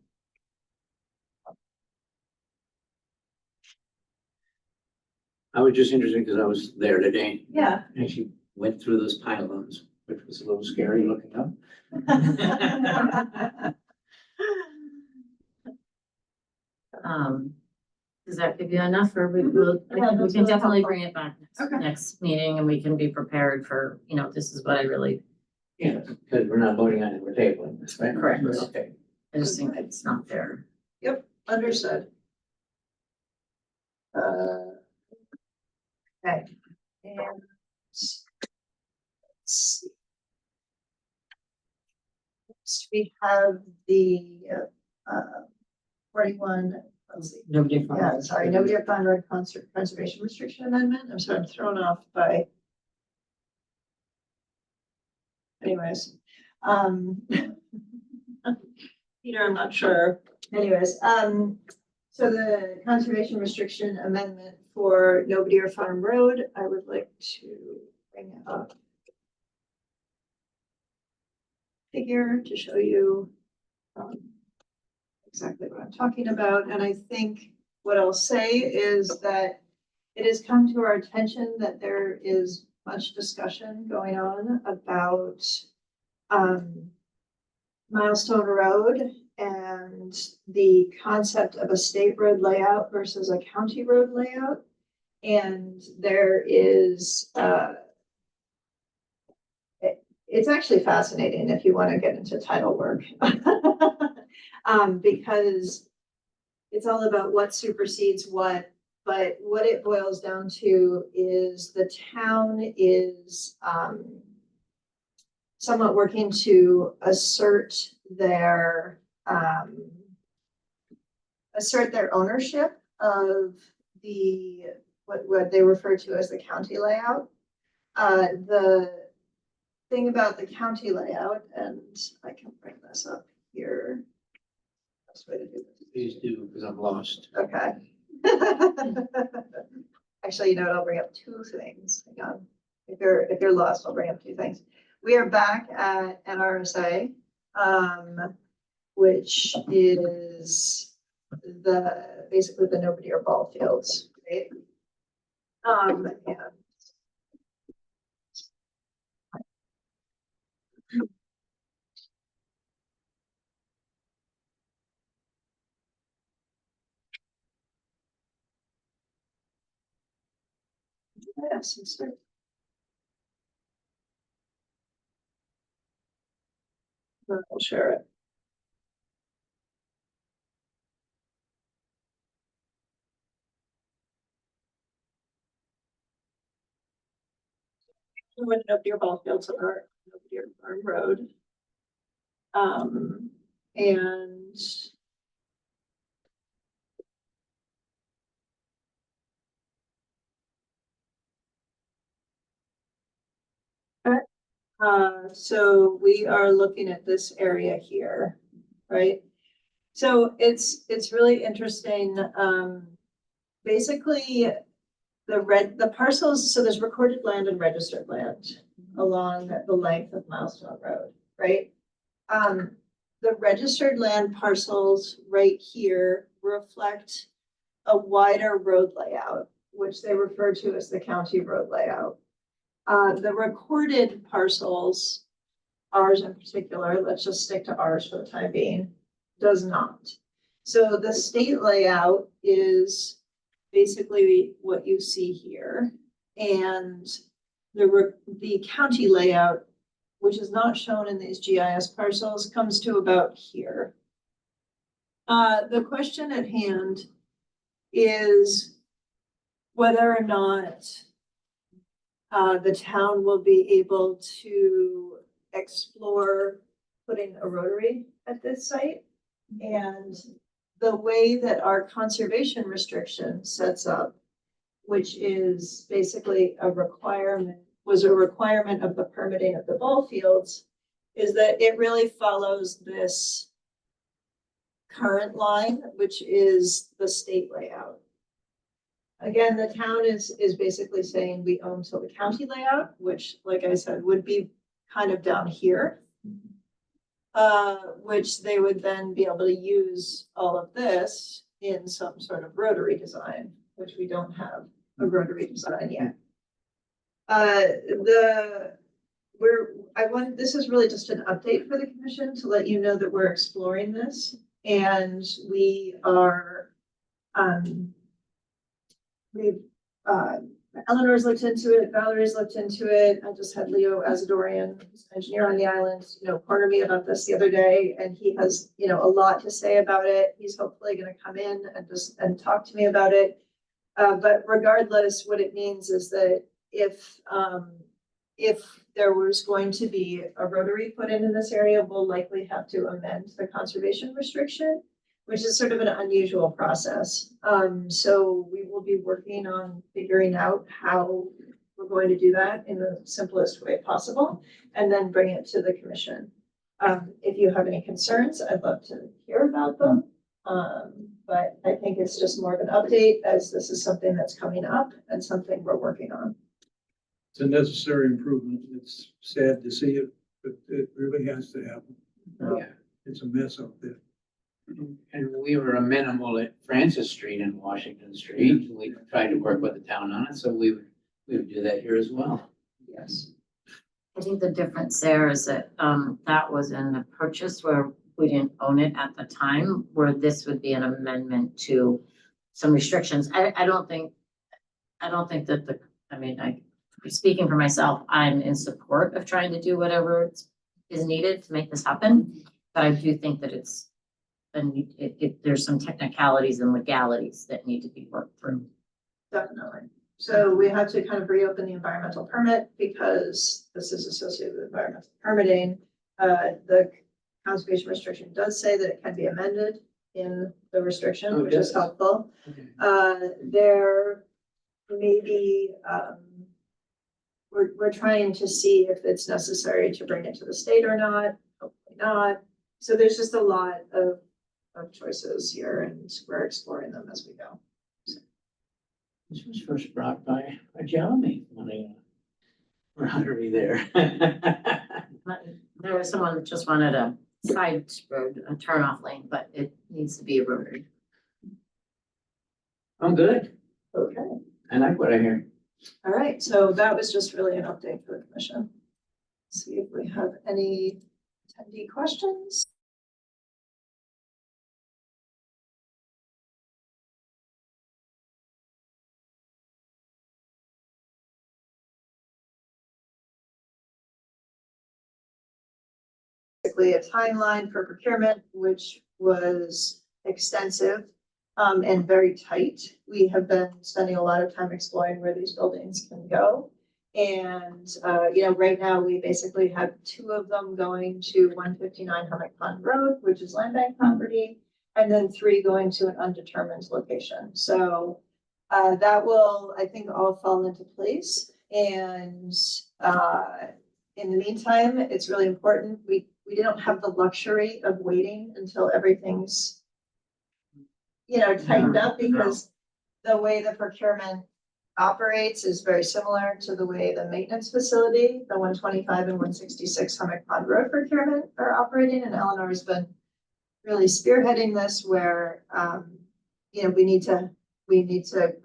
I was just interested because I was there today. Yeah. Actually went through those pylons, which was a little scary looking up. Does that give you enough, or we will, I Yeah, think we that's can really definitely helpful. bring it back Okay. next meeting, and we can be prepared for, this is what I really, Yeah, because we're not voting on it, we're tabling this, right? Correct. Okay. I just think it's not fair. Understood. Okay, and let's see. Next, we have the, 41, let's see. Nobody. Yeah, sorry, nobody up on road concert preservation restriction amendment. I'm sorry, I'm thrown off by. Anyways, Peter, I'm not sure. Anyways, so the conservation restriction amendment for No Deer Farm Road, I would like to bring up figure to show you exactly what I'm talking about. And I think what I'll say is that it has come to our attention that there is much discussion going on about Milestone Road and the concept of a state road layout versus a county road layout. And there is, it's actually fascinating if you want to get into title work. Because it's all about what supersedes what, but what it boils down to is the town is somewhat working to assert their ownership of the what they refer to as the county layout. The thing about the county layout, and I can bring this up here. Best way to do this. Please do, because I'm lost. Okay. Actually, I'll bring up two things. Hang on. If you're lost, I'll bring up two things. We are back at NRSA, which is basically the No Deer ball fields, right? And yes, it's right. I'll share it. We went up Deer ball fields on our Deer Farm Road. And so we are looking at this area here, right? So it's really interesting. Basically, the parcels, so there's recorded land and registered land along the length of Milestone Road, right? The registered land parcels right here reflect a wider road layout, which they refer to as the county road layout. The recorded parcels, ours in particular, let's just stick to ours for the time being, does not. So the state layout is basically what you see here. And the county layout, which is not shown in these GIS parcels, comes to about here. The question at hand is whether or not the town will be able to explore putting a rotary at this site. And the way that our conservation restriction sets up, which is basically was a requirement of the permitting of the ball fields, is that it really follows this current line, which is the state layout. Again, the town is basically saying we own till the county layout, which, like I said, would be kind of down here. Which they would then be able to use all of this in some sort of rotary design, which we don't have a rotary design yet. This is really just an update for the commission to let you know that we're exploring this, and we are we've, Eleanor's looked into it, Valerie's looked into it. I just had Leo Asadorian, who's an engineer on the island, corner me about this the other day, and he has, a lot to say about it. He's hopefully gonna come in and talk to me about it. But regardless, what it means is that if there was going to be a rotary put in this area, we'll likely have to amend the conservation restriction, which is sort of an unusual process. So we will be working on figuring out how we're going to do that in the simplest way possible, and then bring it to the commission. If you have any concerns, I'd love to hear about them. But I think it's just more of an update, as this is something that's coming up and something we're working on. It's a necessary improvement. It's sad to see it, but it really has to happen. Yeah. It's a mess out there. And we were amenable at Francis Street and Washington Street. We tried to work with the town on it, so we would do that here as well. Yes. I think the difference there is that, that was in the purchase where we didn't own it at the time, where this would be an amendment to some restrictions. I don't think that speaking for myself, I'm in support of trying to do whatever is needed to make this happen. But I do think that there's some technicalities and legalities that need to be worked through. Definitely. So we have to kind of reopen the environmental permit because this is associated with environmental permitting. The conservation restriction does say that it can be amended in the restriction, Oh, it which is does. helpful. Okay. There may be, we're trying to see if it's necessary to bring it to the state or not, hopefully not. So there's just a lot of choices here, and we're exploring them as we go. This was first brought by Jeremy when they were hungry there. There was someone that just wanted a side road, a turnoff lane, but it needs to be a rotary. I'm good. Okay. I like what I hear. All right, so that was just really an update for the commission. See if we have any attendee questions. Basically a timeline for procurement, which was extensive and very tight. We have been spending a lot of time exploring where these buildings can go. And, right now we basically have 2 of them going to 159 Hummock Pond Road, which is land bank property, and then 3 going to an undetermined location. So that will, I think, all fall into place. And in the meantime, it's really important. We don't have the luxury of waiting until everything's, tightened up, because the way the procurement operates is very similar to the way the maintenance facility, the 125 and 166 Hummock Pond Road procurement are operating. And Eleanor's been really spearheading this, where, we need to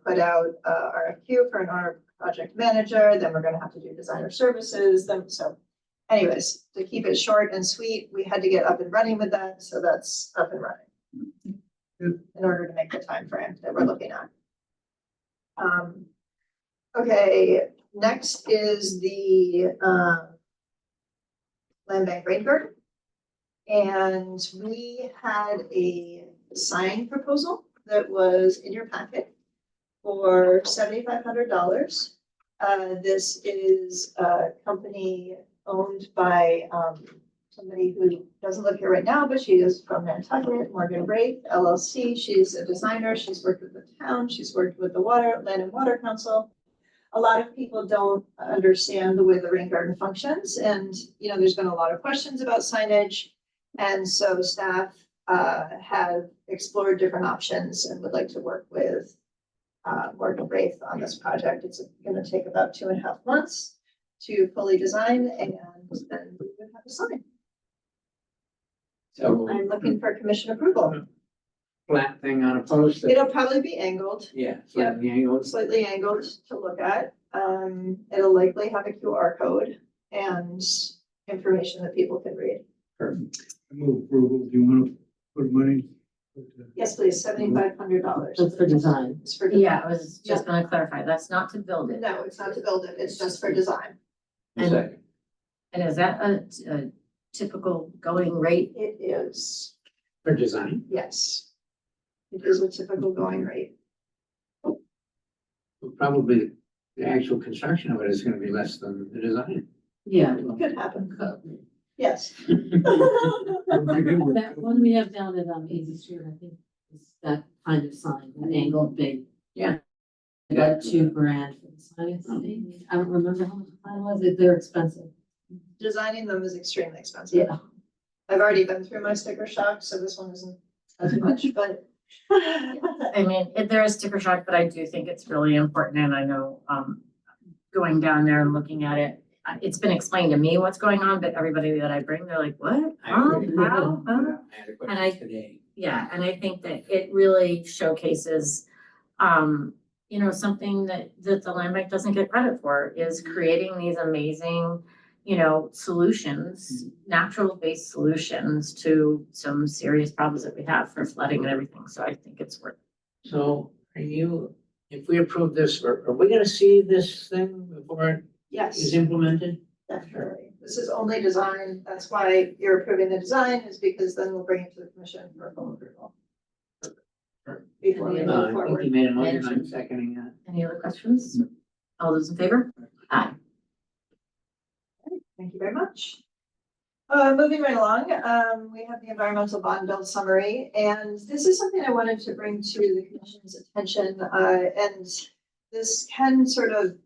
put out a RFQ for an owner project manager, then we're gonna have to do designer services, so anyways, to keep it short and sweet, we had to get up and running with that, so that's up and running in order to make the time frame that we're looking at. Okay, next is the land bank rain garden. And we had a sign proposal that was in your packet for $7,500. This is a company owned by somebody who doesn't live here right now, but she is from Nantucket, Morgan Wraith LLC. She's a designer. She's worked with the town. She's worked with the Land and Water Council. A lot of people don't understand the way the rain garden functions, and there's been a lot of questions about signage, and so staff have explored different options and would like to work with Morgan Wraith on this project. It's going to take about 2.5 months to fully design, and then we would have a sign. So I'm looking for commission approval. flat thing on a post. It'll probably be angled, Yeah, flat angles. slightly angled to look at. It'll likely have a QR code and information that people can read. Perfect. I move approval. Do you want to put money Yes, please, $7,500. That's for design. It's for. Yeah, I was just gonna clarify, that's not to build it. No, it's not to build it, it's just for design. And, and is that a typical going rate? It is, For design, yes. It is a typical going rate. probably the actual construction of it is gonna be less than the design. Yeah. Could happen, yes. That one we have down at, 80th Street, I think, is that kind of sign, that angled big. Yeah. About $2,000 for the sign, I think. I don't remember how much the sign was, they're expensive. Designing them is extremely expensive. Yeah. I've already been through my sticker shock, so this one isn't as much, but. I mean, there is sticker shock, but I do think it's really important, and I know, going down there and looking at it, it's been explained to me what's going on, but everybody that I bring, they're like, what? Huh? How? Huh? I had a And I- question today. Yeah, and I think that it really showcases, you know, something that the land bank doesn't get credit for is creating these amazing, you know, solutions, natural-based solutions to some serious problems that we have for flooding and everything. So I think it's worth. So are you, if we approve this, are we gonna see this thing before it Yes, is implemented? definitely. This is only design. That's why you're approving the design, is because then we'll bring it to the commission for full approval. Before we And move I think forward. you made a motion, I'm seconding that. Any other questions? All those in favor? Aye. Thank you very much. Moving right along, we have the environmental bond bill summary, and this is something I wanted to bring to the commission's attention. And this can sort of,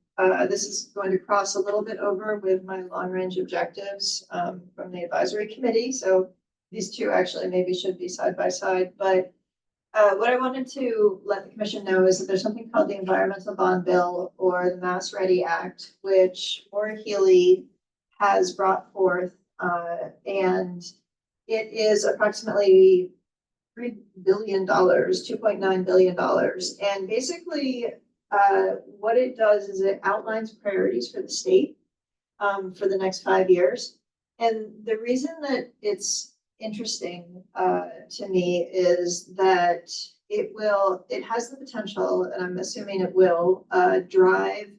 this is going to cross a little bit over with my long-range objectives from the advisory committee. So these two actually maybe should be side by side, but what I wanted to let the commission know is that there's something called the Environmental Bond Bill, or the Mass Ready Act, which Maura Healey has brought forth, and it is approximately $3 billion, $2.9 billion. And basically, what it does is it outlines priorities for the state for the next 5 years. And the reason that it's interesting to me is that it has the potential, and I'm assuming it will, drive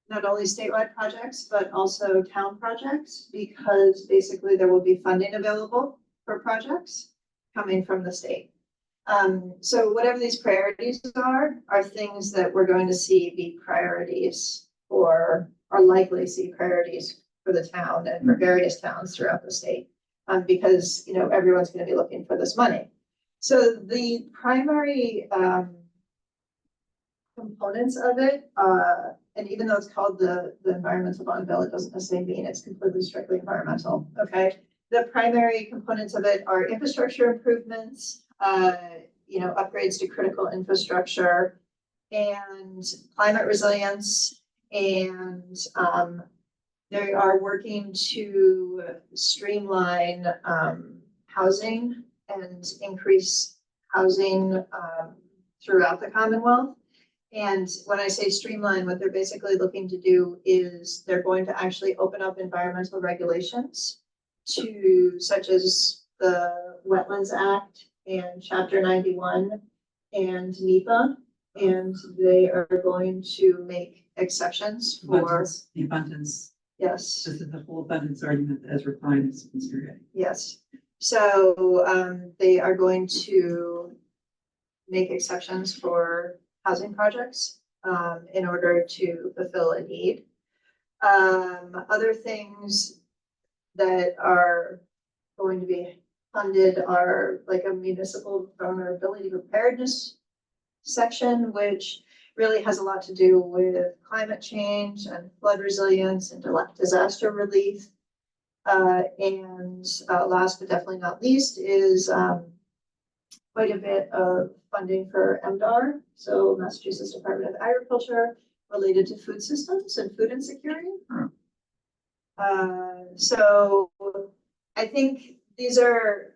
not only statewide projects, but also town projects, because basically there will be funding available for projects coming from the state. So whatever these priorities are things that we're going to see be priorities or likely see priorities for the town and for various towns throughout the state. Because, you know, everyone's going to be looking for this money. So the primary components of it, and even though it's called the environmental bond bill, it doesn't necessarily mean it's completely strictly environmental, okay? The primary components of it are infrastructure improvements, you know, upgrades to critical infrastructure, and climate resilience, and they are working to streamline housing and increase housing throughout the Commonwealth. And when I say streamline, what they're basically looking to do is they're going to actually open up environmental regulations to, such as the Wetlands Act and Chapter 91 and NEPA. And they are going to make exceptions for, The abundance, yes. this is the whole abundance argument that Ezra Klein is spearheading. Yes, so they are going to make exceptions for housing projects in order to fulfill a need. Other things that are going to be funded are like a municipal vulnerability preparedness section, which really has a lot to do with climate change and flood resilience and disaster relief. And last but definitely not least is quite a bit of funding for MDR, so Massachusetts Department of Agriculture, related to food systems and food insecurity. So I think these are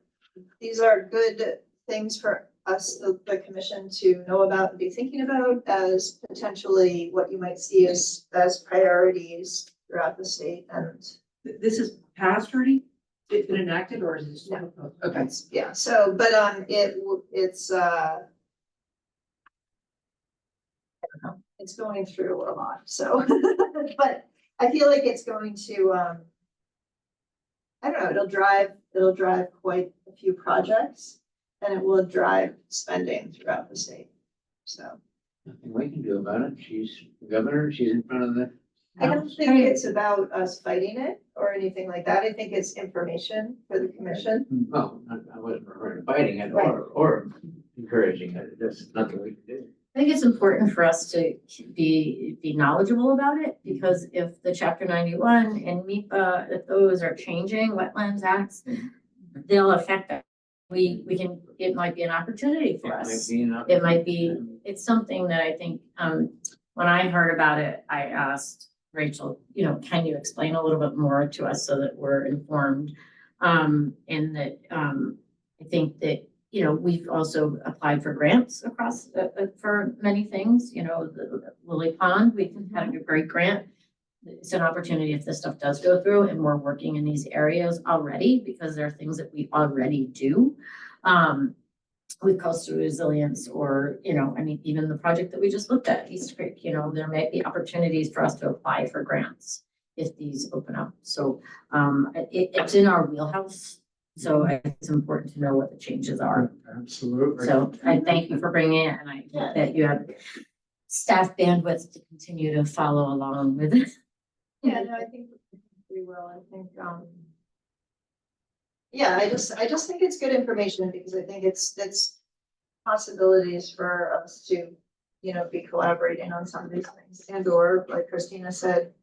good things for us, the commission, to know about and be thinking about as potentially what you might see as priorities throughout the state. And This is passed already? It's been enacted or is it still No. proposed? Okay. It's, yeah, so, but, it's going through a lot, so, but I feel like it's going to, I don't know, it'll drive quite a few projects and it will drive spending throughout the state, so. Nothing we can do about it. She's the governor, she's in front of the. I don't think it's about us fighting it or anything like that. I think it's information for the commission. Well, I wasn't referring to fighting it Right. or encouraging it. There's nothing we can do. I think it's important for us to be knowledgeable about it, because if the chapter 91 and MIPA, if those are changing, wetlands acts, they'll affect us. It might be an opportunity for us. It might be, it's something that I think, when I heard about it, I asked Rachel, can you explain a little bit more to us so that we're informed? And that, I think that, we've also applied for grants across, for many things, the Lily Pond, we had a great grant. It's an opportunity if this stuff does go through, and we're working in these areas already, because there are things that we already do. With coastal resilience, or, even the project that we just looked at, East Creek, there may be opportunities for us to apply for grants if these open up. So, it's in our wheelhouse. So I think it's important to know what the changes are. Absolutely. So I thank you for bringing it, and I hope that you have staff bandwidth to continue to follow along with it. Yeah, no, I think we will. I think, yeah, I just think it's good information, because I think it's possibilities for us to, be collaborating on some of these things, and or like Christina said,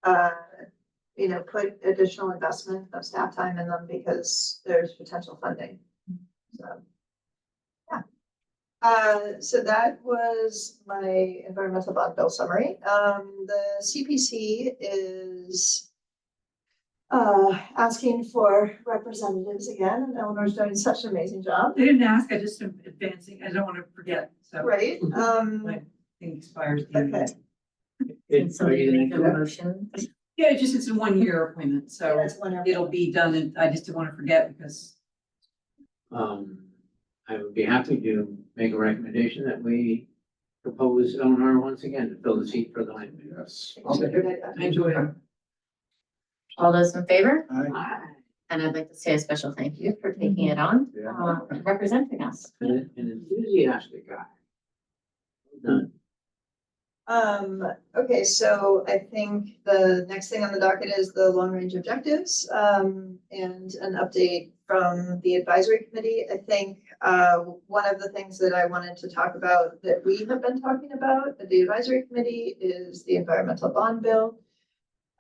put additional investment of staff time in them because there's potential funding. So, yeah. So that was my environmental bond bill summary. The CPC is asking for representatives again, and Eleanor's doing such an amazing job. They didn't ask, I just am advancing, I don't want to forget, so. Right, My thing expires. the end of okay. the- Can somebody make a motion? Yeah, it's a 1-year appointment, so That's whenever. it'll be done, and I just didn't want to forget because. I would be happy to make a recommendation that we propose Eleanor once again to fill the seat for the land. Yes. I enjoy it. All those in favor? Aye. And I'd like to say a special thank you for taking it on, Yeah. and representing us. An enthusiastic guy. Well done. Okay, so I think the next thing on the docket is the long range objectives, and an update from the advisory committee. I think, one of the things that I wanted to talk about that we have been talking about at the advisory committee is the environmental bond bill.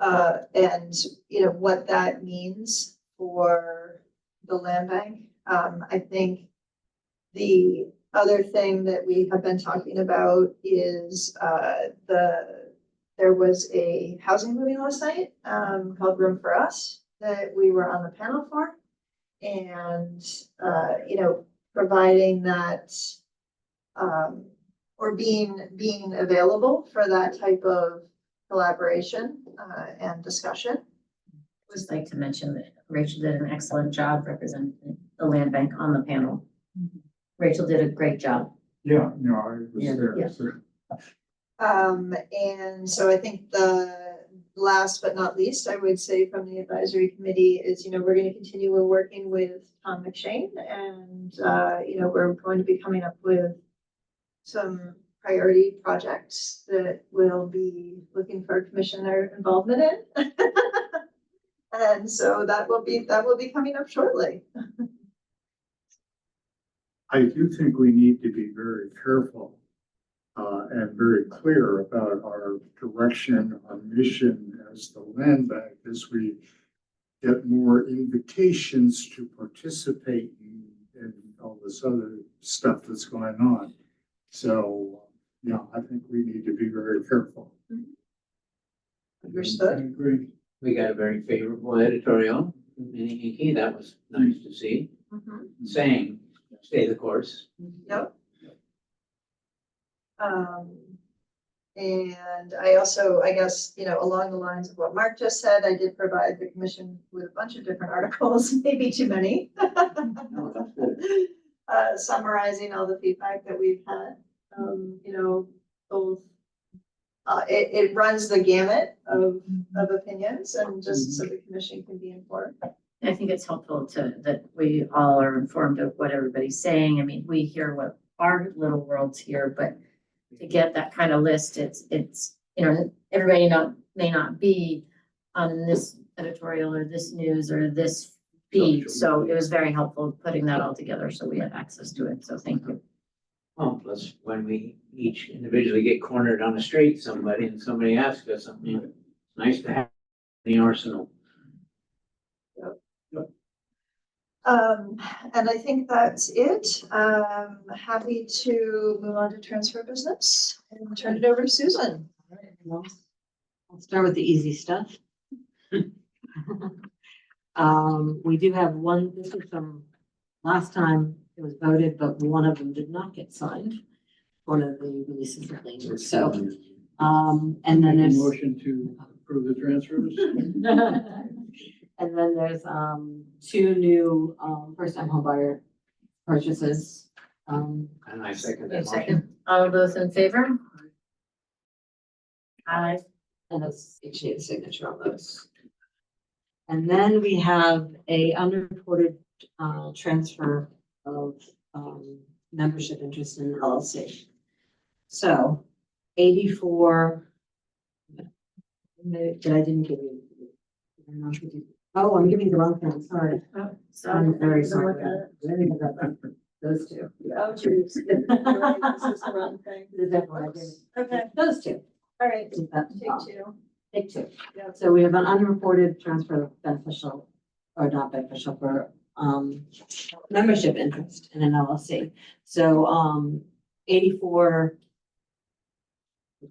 And what that means for the land bank. I think the other thing that we have been talking about is there was a housing movie last night called Room for Us that we were on the panel for. And providing that or being available for that type of collaboration and discussion. Just like to mention that Rachel did an excellent job representing the land bank on the panel. Rachel did a great job. Yeah, no, I was Yeah. there. Yeah. So And so I think the last but not least, I would say from the advisory committee is, we're going to continue working with Tom McShane, and, we're going to be coming up with some priority projects that we'll be looking for commissioner involvement in. And so that will be coming up shortly. I do think we need to be very careful and very clear about our direction, our mission as the land bank, as we get more invitations to participate in all this other stuff that's going on. So, yeah, I think we need to be very careful. Understood. I agree. We got a very favorable editorial from Minnie Hickey. That was nice to see, saying, stay the course. Yep. And I also, I guess, along the lines of what Mark just said, I did provide the commission with a bunch of different articles, maybe too many. Summarizing all the feedback that we've had, both. It runs the gamut of opinions and just so the commission can be informed. I think it's helpful that we all are informed of what everybody's saying. I mean, we hear what our little worlds hear, but to get that kind of list, it's, everybody may not be on this editorial or this news or this feed. So it was very helpful putting that all together so we had access to it. So thank you. Well, plus when we each individually get cornered on the street, and somebody asks us something, it's nice to have in the arsenal. And I think that's it. Happy to move on to transfer business and turn it over to Susan. Well, I'll start with the easy stuff. We do have one, this is from last time it was voted, but one of them did not get signed. One of the releases of language, so, and then there's. Motion to approve the transfers. And then there's, two new, first-time homebuyer purchases. And I second that motion. Second, all those in favor? Aye. And that's each need a signature on those. And then we have a unreported, transfer of, membership interest in LLC. So 84. That I didn't give you. Oh, I'm giving you the wrong thing, sorry. Oh, I'm very so sorry. Let me look up those two. Oh, geez. This is the wrong thing. The different one I did. Okay, Those two. all right, Take that take off. two. Take two. Yeah. So we have an unreported transfer of beneficial or not beneficial for membership interest in an LLC. So 84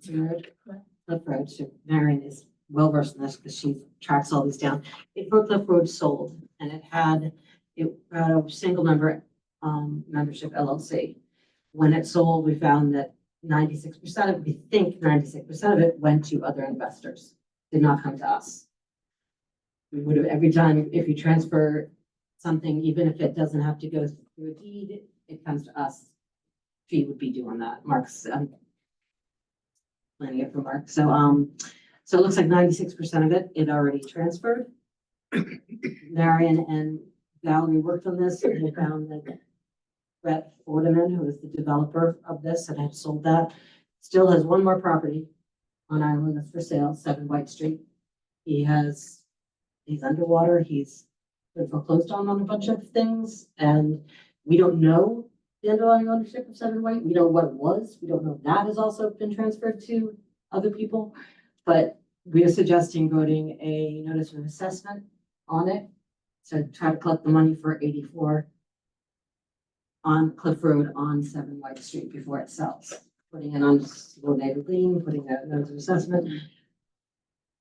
Cliff Road, so Marion is well versed in this because she tracks all these down. Cliff Road sold and it had a single member membership LLC. When it sold, we found that 96% of, we think 96% of it went to other investors, did not come to us. We would have, every time, if you transfer something, even if it doesn't have to go through a deed, it comes to us. Fee would be due on that. Mark's planning it for Mark. So, so it looks like 96% of it already transferred. Marion and Valerie worked on this and they found that Brett Fordeman, who is the developer of this and had sold that, still has one more property on Island that's for sale, 7 White Street. He's underwater, he's been foreclosed on a bunch of things, and we don't know the underlying ownership of 7 White. We know what it was. We don't know if that has also been transferred to other people, but we are suggesting voting a notice of assessment on it. So try to collect the money for 84 on Cliff Road on 7 White Street before it sells. Putting it on subordinated lien, putting a notice of assessment.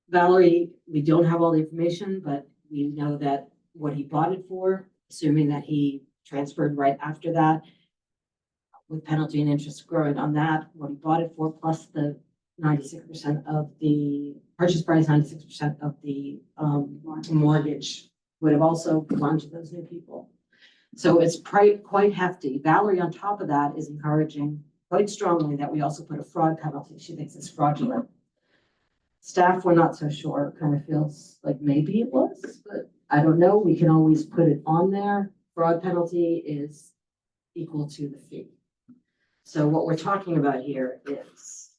Valerie, we don't have all the information, but we know that what he bought it for, assuming that he transferred right after that, with penalty and interest growing on that, what he bought it for, plus the 96% of the purchase price, 96% of the mortgage would have also gone to those new people. So it's quite hefty. Valerie, on top of that, is encouraging quite strongly that we also put a fraud penalty. She thinks it's fraudulent. Staff were not so sure, kind of feels like maybe it was, but I don't know. We can always put it on there. Fraud penalty is equal to the fee. So what we're talking about here is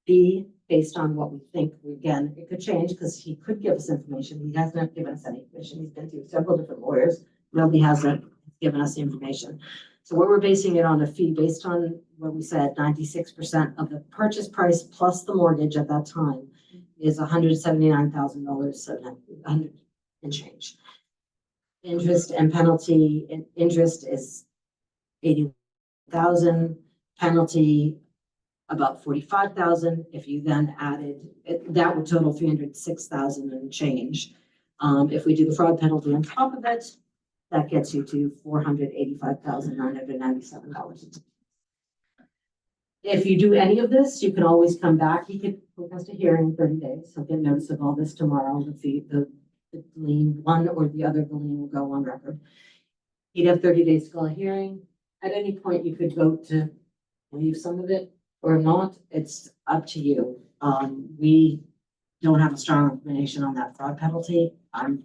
fee based on what we think. Again, it could change because he could give us information. He hasn't given us any information. He's been through several different lawyers. Nobody hasn't given us the information. So what we're basing it on a fee based on what we said, 96% of the purchase price plus the mortgage at that time is $179,000, 700 and change. Interest and penalty, interest is 80,000, penalty about 45,000. If you then added that would total 306,000 and change. If we do the fraud penalty on top of it, that gets you to $485,997. if you do any of this, you can always come back. He could request a hearing in 30 days. He'll get notice of all this tomorrow. The lien, one or the other, the lien will go on record. He'd have 30 days to call a hearing. At any point, you could vote to leave some of it or not. It's up to you. We don't have a strong recommendation on that fraud penalty. I'm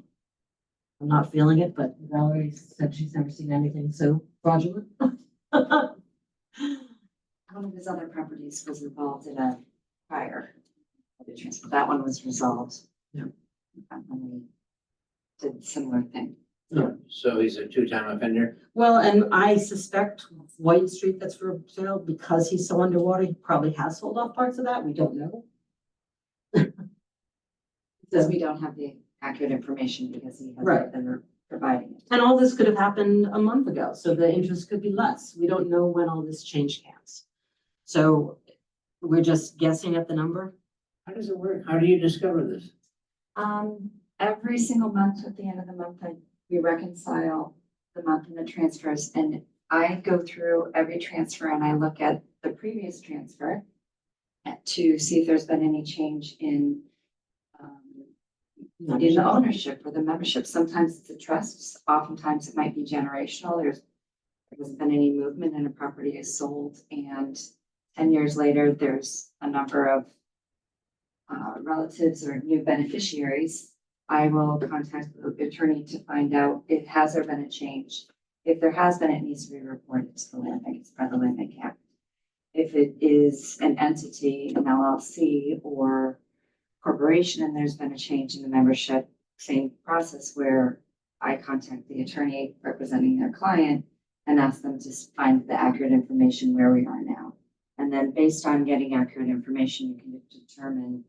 not feeling it, but Valerie said she's never seen anything so fraudulent. One of his other properties was involved in a prior transfer. That one was resolved. Yeah. When we did a similar thing. So he's a two-time offender? Well, and I suspect White Street that's for sale, because he's so underwater, he probably has sold off parts of that. We don't know. Because we don't have the accurate information because he Right. hasn't been providing it. And all this could have happened a month ago, so the interest could be less. We don't know when all this changed hands. So we're just guessing at the number. How does it work? How do you discover this? Every single month, at the end of the month, we reconcile the month and the transfers, and I go through every transfer and I look at the previous transfer to see if there's been any change in the ownership or the membership. Sometimes it's a trust, oftentimes it might be generational. There hasn't been any movement and a property is sold, and 10 years later, there's a number of relatives or new beneficiaries. I will contact the attorney to find out if has there been a change. If there has been, it needs to be reported to the Land Bank. It's part of the Land Bank Act. If it is an entity, an LLC or corporation, and there's been a change in the membership, same process where I contact the attorney representing their client and ask them to find the accurate information where we are now. And then based on getting accurate information, you can determine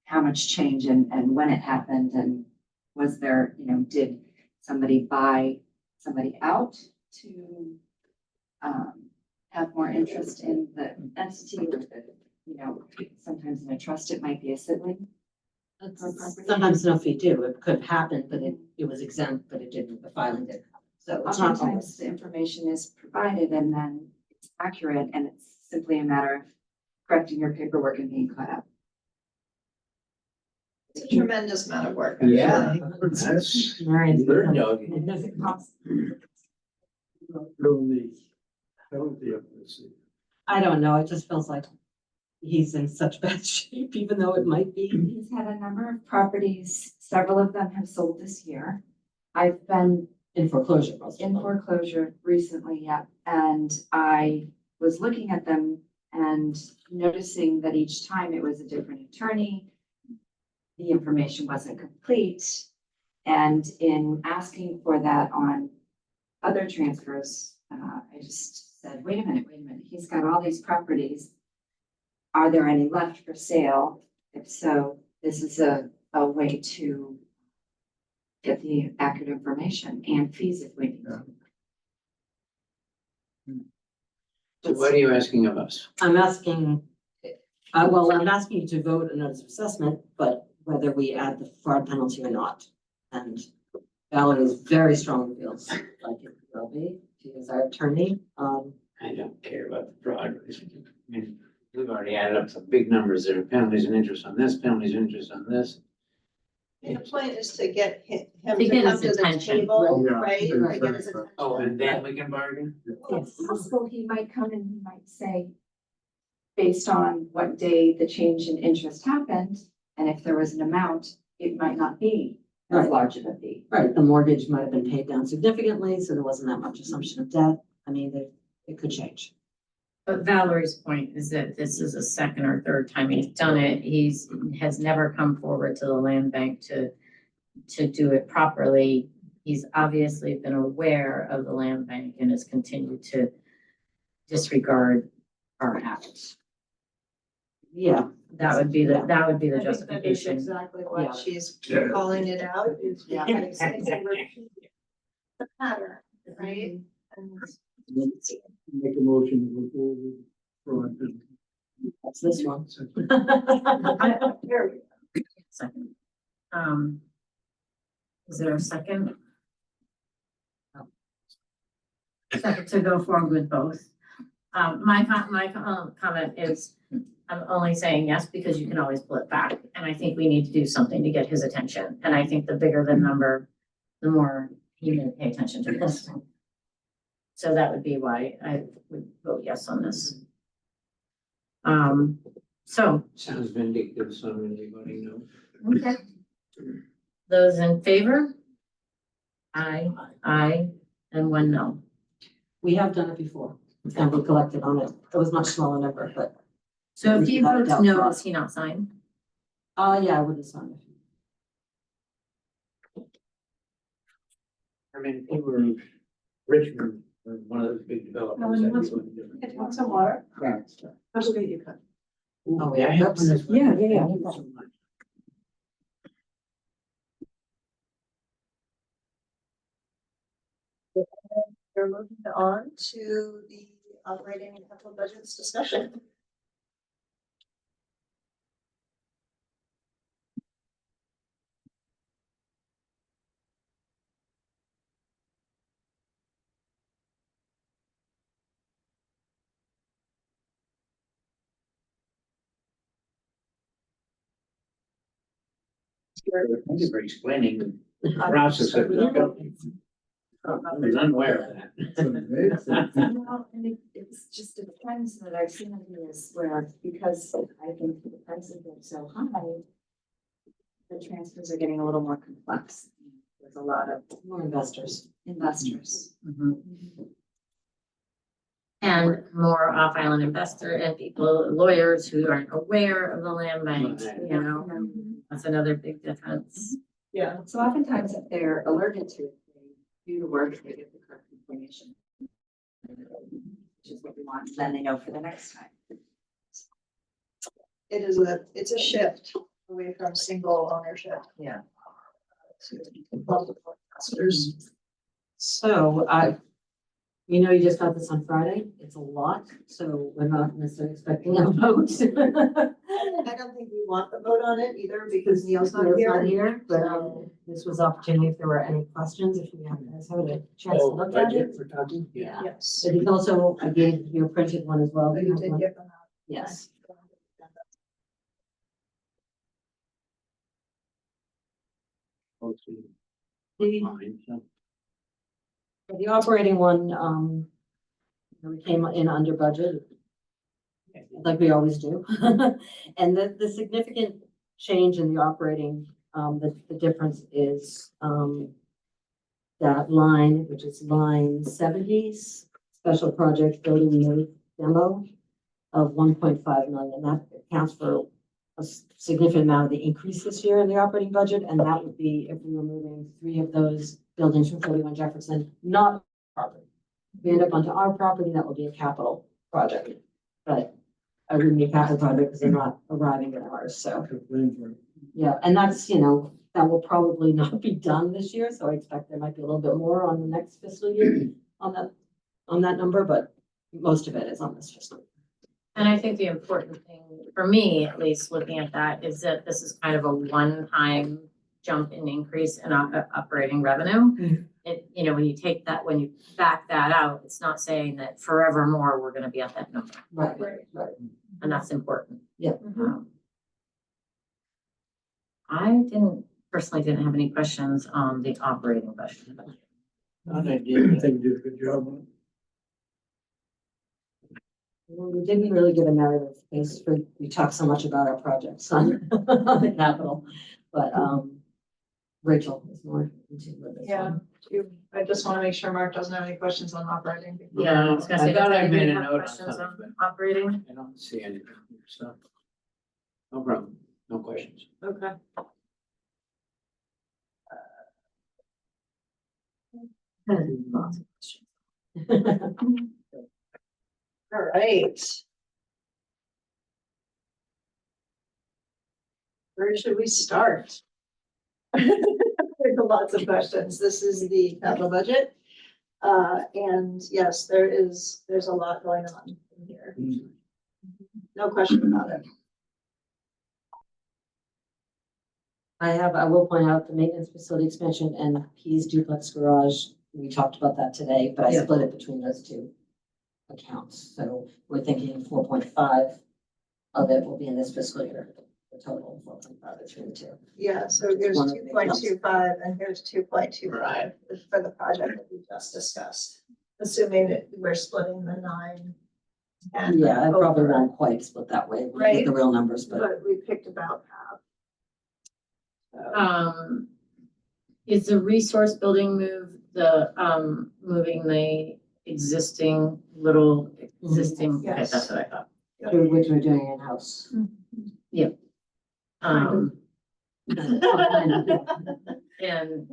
how much change and when it happened, and was there, did somebody buy somebody out to have more interest in the entity, or sometimes in a trust, it might be a sibling. Sometimes no fee do. It could happen, but it was exempt, but it didn't, the filing didn't happen. So it's not Sometimes always. the information is provided and then it's accurate, and it's simply a matter of correcting your paperwork and being caught up. It's a tremendous amount of work. Yeah. actually. That's Marion's bird become- dog. It doesn't cost. I don't know. It just feels like he's in such bad shape, even though it might be. He's had a number of properties, several of them have sold this year. I've been In foreclosure, most of in them. foreclosure recently, yeah, and I was looking at them and noticing that each time it was a different attorney. The information wasn't complete, and in asking for that on other transfers, I just said, wait a minute, he's got all these properties. Are there any left for sale? If so, this is a way to get the accurate information and fees if we need to. So what are you asking of us? I'm asking, I'm asking you to vote a notice of assessment, but whether we add the fraud penalty or not. And Valerie is very strong feels like it will be. She is our attorney. I don't care about the fraud. I mean, we've already added up some big numbers there, penalties and interest on this, penalties and interest on this. And the point is to get him To to get come his to the attention. table, Yeah, right? To get his exactly. attention. Oh, and then we can bargain? It's possible he might come and he might say, based on what day the change in interest happened, and if there was an amount, it might not be as Right. large of a fee. Right, the mortgage might have been paid down significantly, so there wasn't that much assumption of debt. I mean, it could change. But Valerie's point is that this is a second or third time he's done it. Has never come forward to the land bank to do it properly. He's obviously been aware of the land bank and has continued to disregard our acts. Yeah, That would be the I think that is justification. exactly what Yeah. she's Yeah. calling it out. It's Yeah. because it's a repeat pattern, right? And Make a motion to go forward. Fraud. that's this one. there we go. Second. Is there a second? Second to go forward with both. Comment is, I'm only saying yes because you can always pull it back. And I think we need to do something to get his attention. And I think the bigger the number, the more he may pay attention to this. So that would be why I would vote yes on this. So, Sounds vindictive, so I'm really voting no. okay. Those in favor? Aye, and one no. We have done it before, and we collected on it. It was much smaller number, but, So if he Without a votes doubt, no, for does he not sign? yeah, I wouldn't sign it. I mean, if you were in Richmond, or one of those big developers. Ellen, that'd be what's- something different. Get want some water? Yeah. I'll go get you a cup. Oh, Yeah, I have one as well. Yeah. Thank you so much. We're moving on to the operating and capital budgets discussion. Thank you for explaining the process of discovery. I was unaware of that. Well, and it's just a trend that I've seen in this where, because I think the prices are so high, the transfers are getting a little more complex. There's a lot of More investors. investors. And more off-island investor and people, lawyers who aren't aware of the land banks, you know, that's another big difference. Yeah. So oftentimes if they're alerted to it, they do the work, they get the correct information. Which is what we want, then they know for the next time. It's a shift away from single ownership. Yeah. To multiple investors. So you know, you just got this on Friday. It's a lot, so we're not necessarily expecting a vote. I don't think we want the vote on it either because Neil's not here. But this was opportunity if there were any questions, if you guys had a chance to Oh, look at it. budget for talking? Yeah. Yes. But you can also, I gave you a printed one as well. Oh, you did give them out. Yes. The Fine, so. For the operating one, we came in under budget. Like we always do. And the significant change in the operating, the difference is, that line, which is line 70s, special project building demo of 1.5 million. That accounts for a significant amount of the increase this year in the operating budget, and that would be if we were moving 3 of those buildings from 41 Jefferson, not property. If we end up onto our property, that will be a capital project, but I wouldn't be a capital project because they're not arriving at ours, so. Yeah, and that's, you know, that will probably not be done this year, so I expect there might be a little bit more on the next fiscal year on that number, but most of it is on this fiscal. And I think the important thing, for me at least, looking at that, is that this is kind of a one-time jump in increase in operating revenue. Mhm. It, you know, when you take that, when you back that out, it's not saying that forevermore, we're gonna be at that number, Right. and that's important. Yeah. I personally didn't have any questions on the operating budget. Thought I I did. think you did a good job on Well, we didn't really give a narrative, because we talk so much about our projects on the capital, but, Rachel is more into this Yeah. one. I just want to make sure Mark doesn't have any questions on operating. Yeah, I was gonna say, I thought does I made anybody a have note on questions something, on operating? I don't see anything, so. No problem, no questions. Okay. Lots of questions. All right. Where should we start? There's lots of questions. This is the capital budget. And yes, there's a lot going on in here. No question about it. I will point out the maintenance facility expansion and P's duplex garage. We talked about that today, but I Yeah. split it between those two. accounts. So we're thinking 4.5 of it will be in this fiscal year, the total 4.5 is really two. Yeah, so here's One of the 2.25 and here's 2.25 for the project that we just discussed. Assuming that we're splitting the 9. And Yeah, I probably over. won't quite split that way, we'll Right. get the real numbers, but But we picked about half. So, Is the resource building move moving the existing little existing, okay, Yes. that's what I thought. which we're doing in-house. Um, and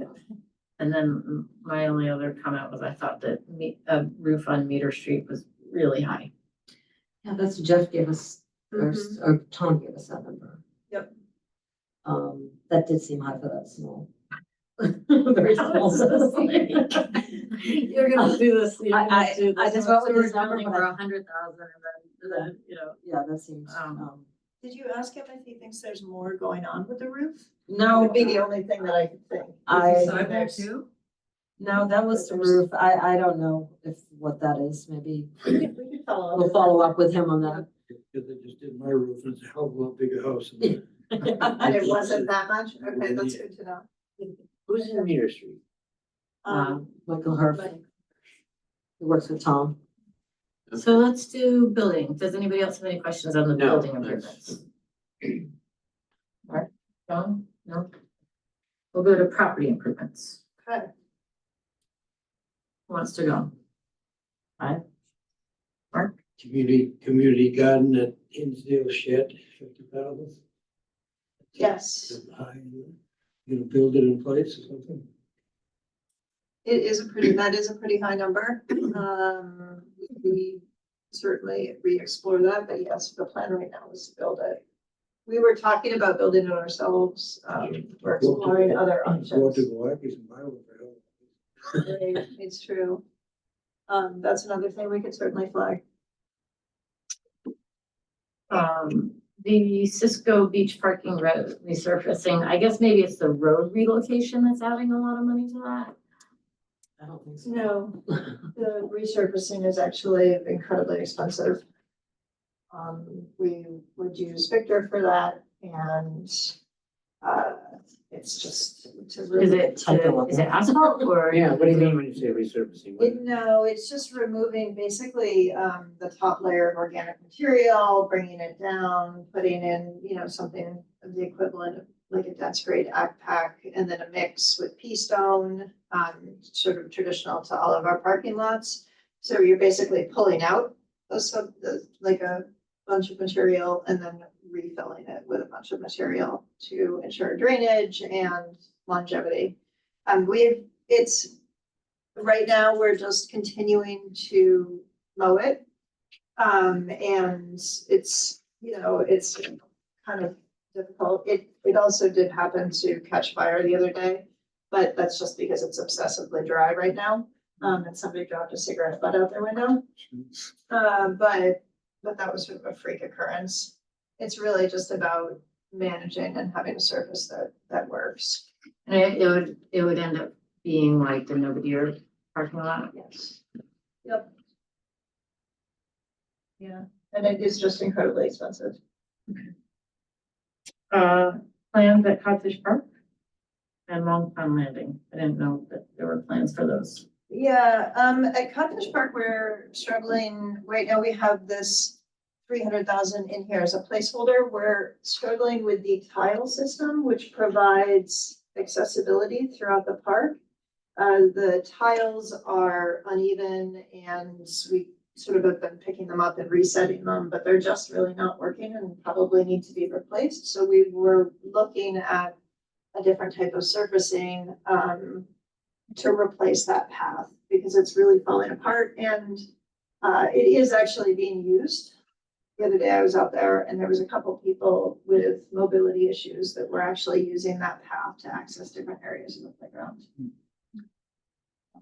then my only other comment was I thought that roof on Meter Street was really high. Yeah, that's what Jeff gave us first, or Tom gave us that number. Yep. That did seem high for that small. Very small. You're gonna do this. you're gonna I do this. just went with We're this number, building but for I- 100,000 and then, you know. Yeah, that seems, Did you ask him if he thinks there's more going on with the roof? That no, would be the only thing that I could think. Sidewalk too? no, that was the roof. I don't know if what that is. Maybe We could follow up. we'll follow up with him on that. Because they just did my roof and it's a hell of a lot bigger house. And it wasn't that much? Okay, that's good to know. Who's in Meter Street? Michael Herf, who works with Tom. So let's do building. Does anybody else have any questions on the No, building that's- improvements? Mark, John, no? We'll go to property improvements. Okay. Who wants to go? Mark? Community garden at Hinsdale Shed, 50,000. Yes, You gonna build it in place or something? it is that is a pretty high number. We certainly re-explore that, but yes, the plan right now is to build it. We were talking about building it ourselves. We're exploring other Go options. to Milwaukee's and buy one for hell. It's true. That's another thing we could certainly flag. The Cisco Beach parking road resurfacing, I guess maybe it's the road relocation that's adding a lot of money to that. I don't think so. No, the resurfacing is actually incredibly expensive. We would use Victor for that and, it's just to Is really. is it asphalt or? Yeah, what do you mean when you say resurfacing? What- No, it's just removing basically, the top layer of organic material, bringing it down, putting in, something of the equivalent of like a dense grade pack, and then a mix with pea stone, sort of traditional to all of our parking lots. So you're basically pulling out like a bunch of material and then refilling it with a bunch of material to ensure drainage and longevity. Right now, we're just continuing to mow it. And it's kind of difficult. It also did happen to catch fire the other day, but that's just because it's obsessively dry right now. And somebody dropped a cigarette butt out their window. But that was sort of a freak occurrence. It's really just about managing and having a surface that works. And it would end up being like the nobody or parking lot. Yes. Yep. Yeah, and it is just incredibly expensive. Plans at Codfish Park and Long Pond Landing. I didn't know that there were plans for those. Yeah, at Codfish Park, we're struggling, right now we have this 300,000 in here as a placeholder. We're struggling with the tile system, which provides accessibility throughout the park. The tiles are uneven and we sort of have been picking them up and resetting them, but they're just really not working and probably need to be replaced. So we were looking at a different type of surfacing, to replace that path because it's really falling apart and it is actually being used. The other day I was out there and there was a couple people with mobility issues that were actually using that path to access different areas of the playground.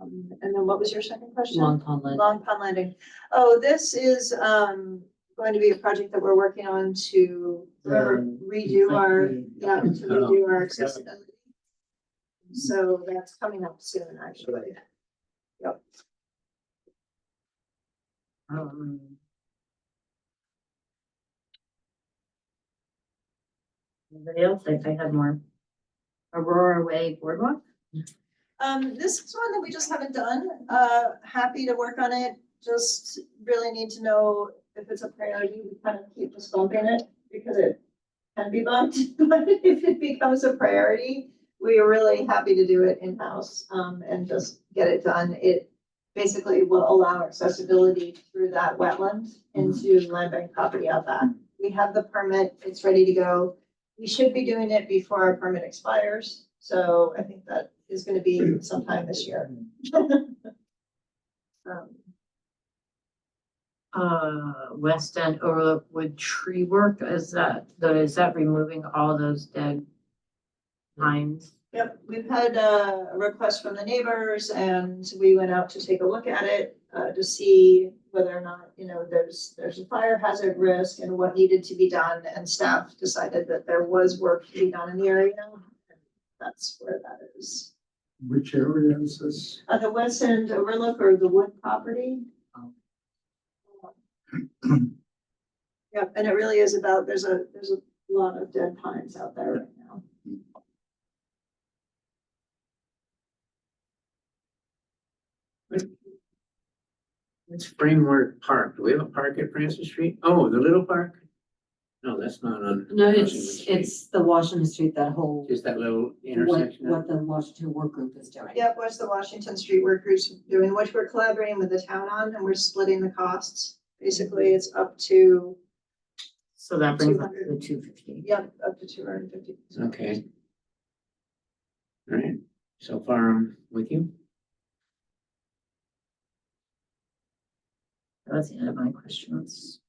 And then what was your second question? Long Pond Landing. Long Pond Landing. Oh, this is going to be a project that we're working on to redo our accessibility. So that's coming up soon, actually. Yep. Anybody else? I had more. Aurora Way Boardwalk? This is one that we just haven't done. Happy to work on it. Just really need to know if it's a priority. We kind of keep just bumping it because it can be bumped. But if it becomes a priority, we are really happy to do it in-house, and just get it done. It basically will allow accessibility through that wetland into land bank property out back. We have the permit. It's ready to go. We should be doing it before our permit expires. So I think that is going to be sometime this year. West End Overlook Wood Tree Work, is that removing all those dead pines? Yep, we've had a request from the neighbors and we went out to take a look at it, to see whether or not, there's a fire hazard risk and what needed to be done, and staff decided that there was work to be done in the area. And that's where that is. Which area is this? The West End Overlook or the Wood property. Yep, and it really is about, there's a lot of dead pines out there right now. It's Framework Park. Do we have a park at Francis Street? Oh, the little park? No, that's not on. No, Washington it's, Street. it's the Washington Street, that whole, Just that little what, intersection. what the Washington Work Group is doing. Yep, what's the Washington Street Workers doing, which we're collaborating with the town on, and we're splitting the costs. Basically, it's up to, So that brings up to the 250. yep, up to 250. Okay. All right, so far I'm with you. That was the end of my questions.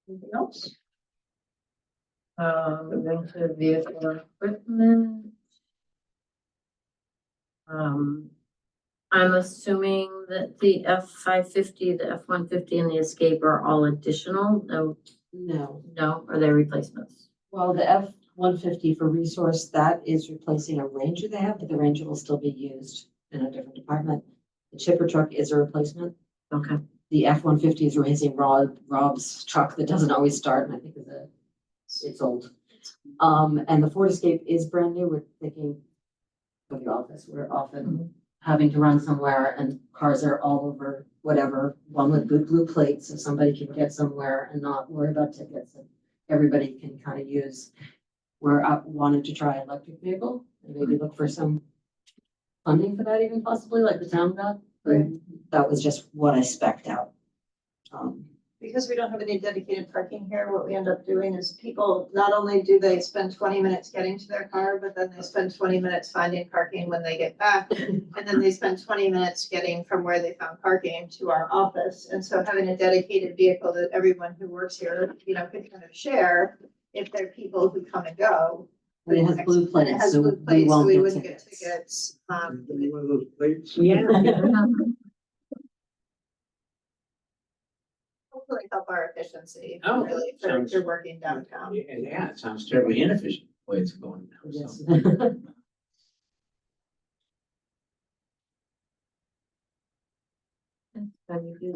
Anything else? Moving to vehicle equipment. I'm assuming that the F-550, the F-150 and the Escape are all additional, no, are they replacements? Well, the F-150 for resource, that is replacing a Ranger they have, but the Ranger will still be used in a different department. The chipper truck is a replacement. Okay. The F-150 is replacing Rob's truck that doesn't always start, and I think it's old. And the Ford Escape is brand new. We're thinking for the office. We're often having to run somewhere and cars are all over whatever, one with good blue plates, so somebody can get somewhere and not worry about tickets, and everybody can kind of use. We're wanted to try electric vehicle and maybe look for some funding for that, even possibly like the town got, but that was just what I spec'd out. Because we don't have any dedicated parking here, what we end up doing is people, not only do they spend 20 minutes getting to their car, but then they spend 20 minutes finding parking when they get back. And then they spend 20 minutes getting from where they found parking to our office. And so having a dedicated vehicle that everyone who works here, can kind of share if there are people who come and go. And it has blue And it has plates, so blue we plates, so won't we get wouldn't get tickets. tickets. One of those plates. Yeah. Hopefully help our efficiency, Oh, really, for sounds- you're working downtown. Yeah, it sounds terribly inefficient the way it's going now. Yes. So.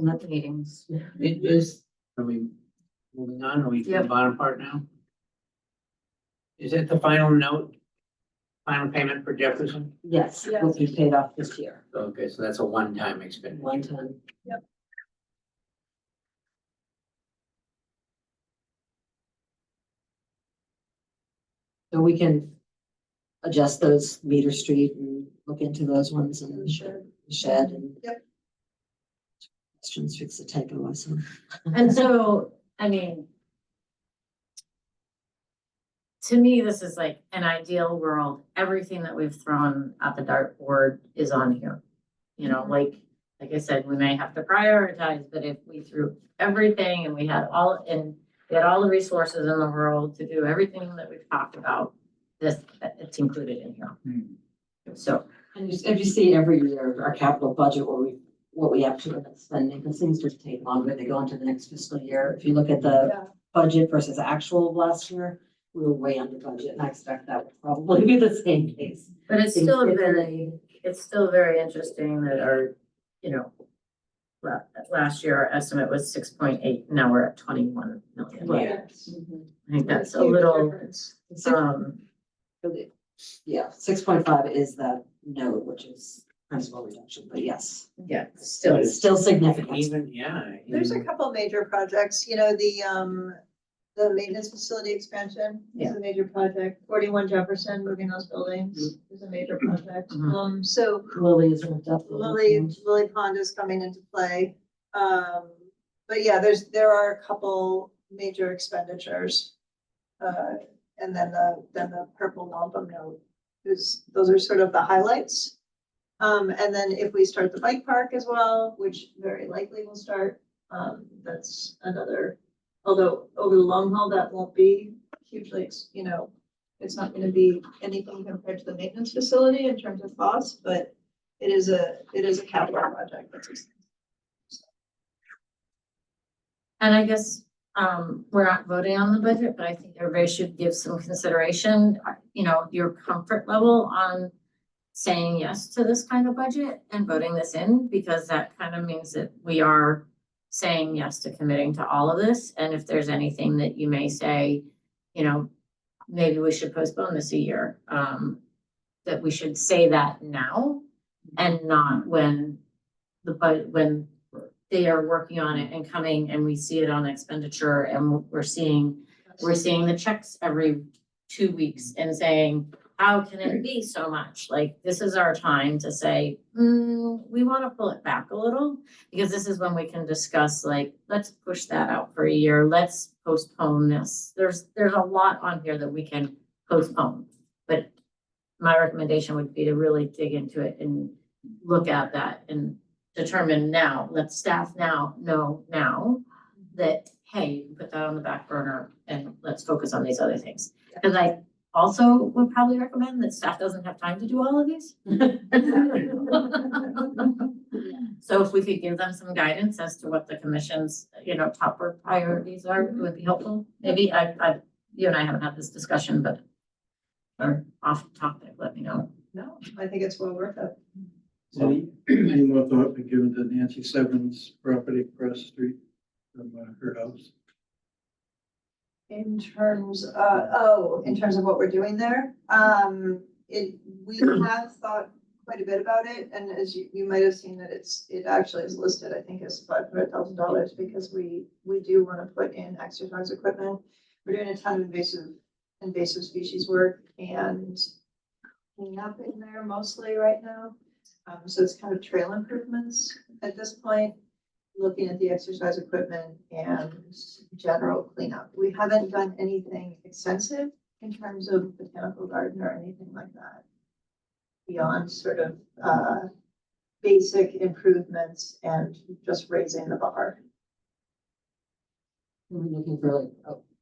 Not the meetings. It is, are we moving on? Are we to the Yep. bottom part now? Is it the final note? Final payment for Jefferson? Yes, will be paid off this year, Okay, so that's a one-time expenditure. one time. So we can adjust those meter street and look into those ones and the shed and. Yep. Questions, fix the typo, I saw. And so, I mean, to me, this is like an ideal world. Everything that we've thrown at the dartboard is on here. Like I said, we may have to prioritize, but if we threw everything and we had all the resources in the world to do everything that we've talked about, it's included in here. So, And if you see every year, our capital budget, what we have to end up spending, because things just take longer, they go into the next fiscal year. If you look at the budget versus actual of last year, we were way under budget, and I expect that would probably be the same case. But it's Things still get very, delayed. it's still very interesting that our, you know, last year our estimate was 6.8, now we're at 21 million. Right. Yes. I think that's a Huge little, difference. um, Yeah, 6.5 is that note, which is principal reduction, but yes, yeah, still. it's still significant. Even, yeah. There's a couple major projects, you know, the maintenance facility expansion is a major project. 41 Jefferson, moving those buildings is a major project. Mhm. So Lily is ramped up. Lily Pond is coming into play. But yeah, there are a couple major expenditures. And then the purple wampum note those are sort of the highlights. And then if we start the bike park as well, which very likely will start, that's another, although over the long haul, that won't be hugely, you know, it's not gonna be anything compared to the maintenance facility in terms of cost, but it is a capital project. And I guess, we're not voting on the budget, but I think everybody should give some consideration, you know, your comfort level on saying yes to this kind of budget and voting this in, because that kind of means that we are saying yes to committing to all of this. And if there's anything that you may say, you know, maybe we should postpone this a year, that we should say that now and not when when they are working on it and coming and we see it on expenditure and we're seeing the checks every 2 weeks and saying, how can it be so much? Like, this is our time to say, we want to pull it back a little, because this is when we can discuss, like, let's push that out for a year. Let's postpone this. There's a lot on here that we can postpone. But my recommendation would be to really dig into it and look at that and determine now, let staff know now that, hey, you can put that on the back burner and let's focus on these other things. Because I also would probably recommend that staff doesn't have time to do all of these. So if we could give them some guidance as to what the commission's, you know, top priorities are, it would be helpful. Maybe you and I haven't had this discussion, but or off topic, let me know. No, I think it's well worth it. Any more thought been given to Nancy Seven's property across the street from her house? In terms of what we're doing there, we have thought quite a bit about it, and as you might have seen that it actually is listed, I think, as $500,000 because we do want to put in exercise equipment. We're doing a ton of invasive species work and cleaning up in there mostly right now. So it's kind of trail improvements at this point, looking at the exercise equipment and general cleanup. We haven't done anything extensive in terms of botanical garden or anything like that. Beyond sort of basic improvements and just raising the bar. We're looking for like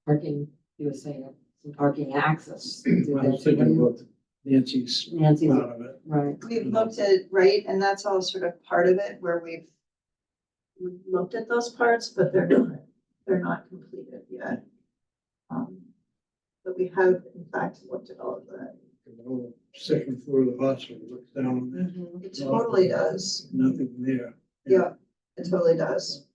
parking, you were saying, some parking access. I was thinking about Nancy's Nancy's, part of it. right. We've looked at, right, and that's all sort of part of it where we've looked at those parts, but they're not completed yet. But we have in fact looked at all of that. The whole second floor of the hospital looks down there. It totally does. Nothing there. Yeah, it totally does.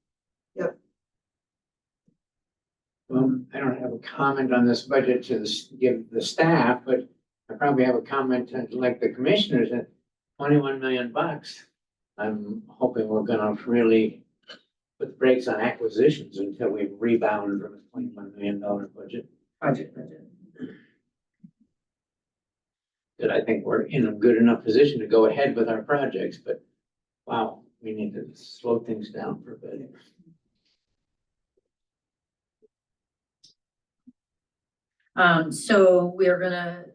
I don't have a comment on this budget to give the staff, but I probably have a comment to, like the commissioners, at 21 million bucks. I'm hoping we're gonna really put the brakes on acquisitions until we rebound from a $21 million budget. That I think we're in a good enough position to go ahead with our projects, but wow, we need to slow things down for a bit. So we're gonna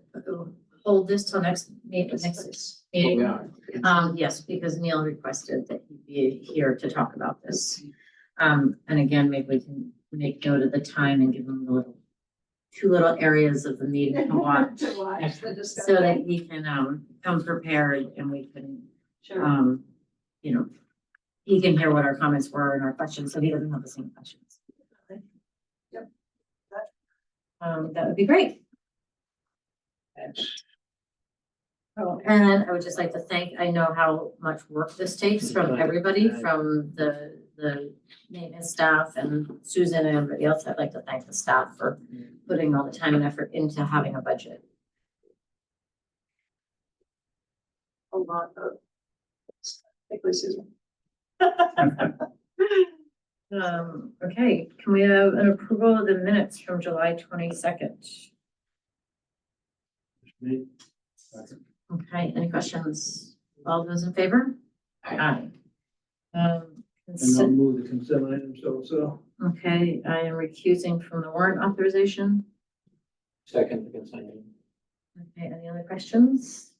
hold this till next meeting. Yes, because Neil requested that he be here to talk about this. And again, maybe we can make note of the time and give him the two little areas of the meeting to watch. To watch the So discussion. that he can come prepared and we can, Sure. you know, he can hear what our comments were and our questions, so he doesn't have the same questions. Yep. that would be great. Oh, and I would just like to thank, I know how much work this takes from everybody, from the maintenance staff and Susan and everybody else. I'd like to thank the staff for putting all the time and effort into having a budget. A lot of. Thank you, Susan. Okay, can we have an approval of the minutes from July 22nd? Okay, any questions? All those in favor? Aye. And I'll Consent- move the consent items also. Okay, I am recusing from the warrant authorization. Second, the consent. Okay, any other questions?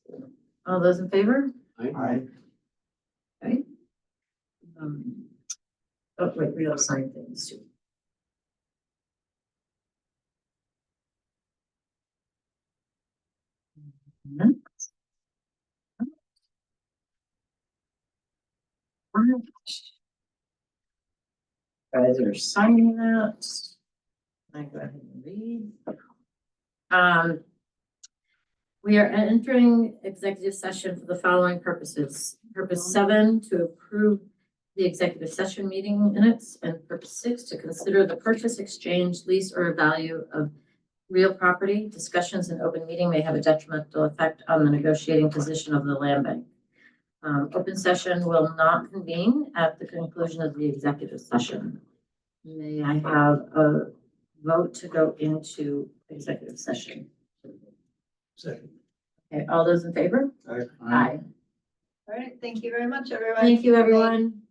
All those in favor? Aye. Okay. Oh, wait, we gotta sign things too. Guys are signing that. I go ahead and read. We are entering executive session for the following purposes. Purpose 7, to approve the executive session meeting minutes, and purpose 6, to consider the purchase, exchange, lease, or value of real property. Discussions in open meeting may have a detrimental effect on the negotiating position of the land bank. Open session will not convene at the conclusion of the executive session. May I have a vote to go into executive session? Second. Okay, all those in favor? Aye. Aye. All right, thank you very much, everyone. Thank you, everyone.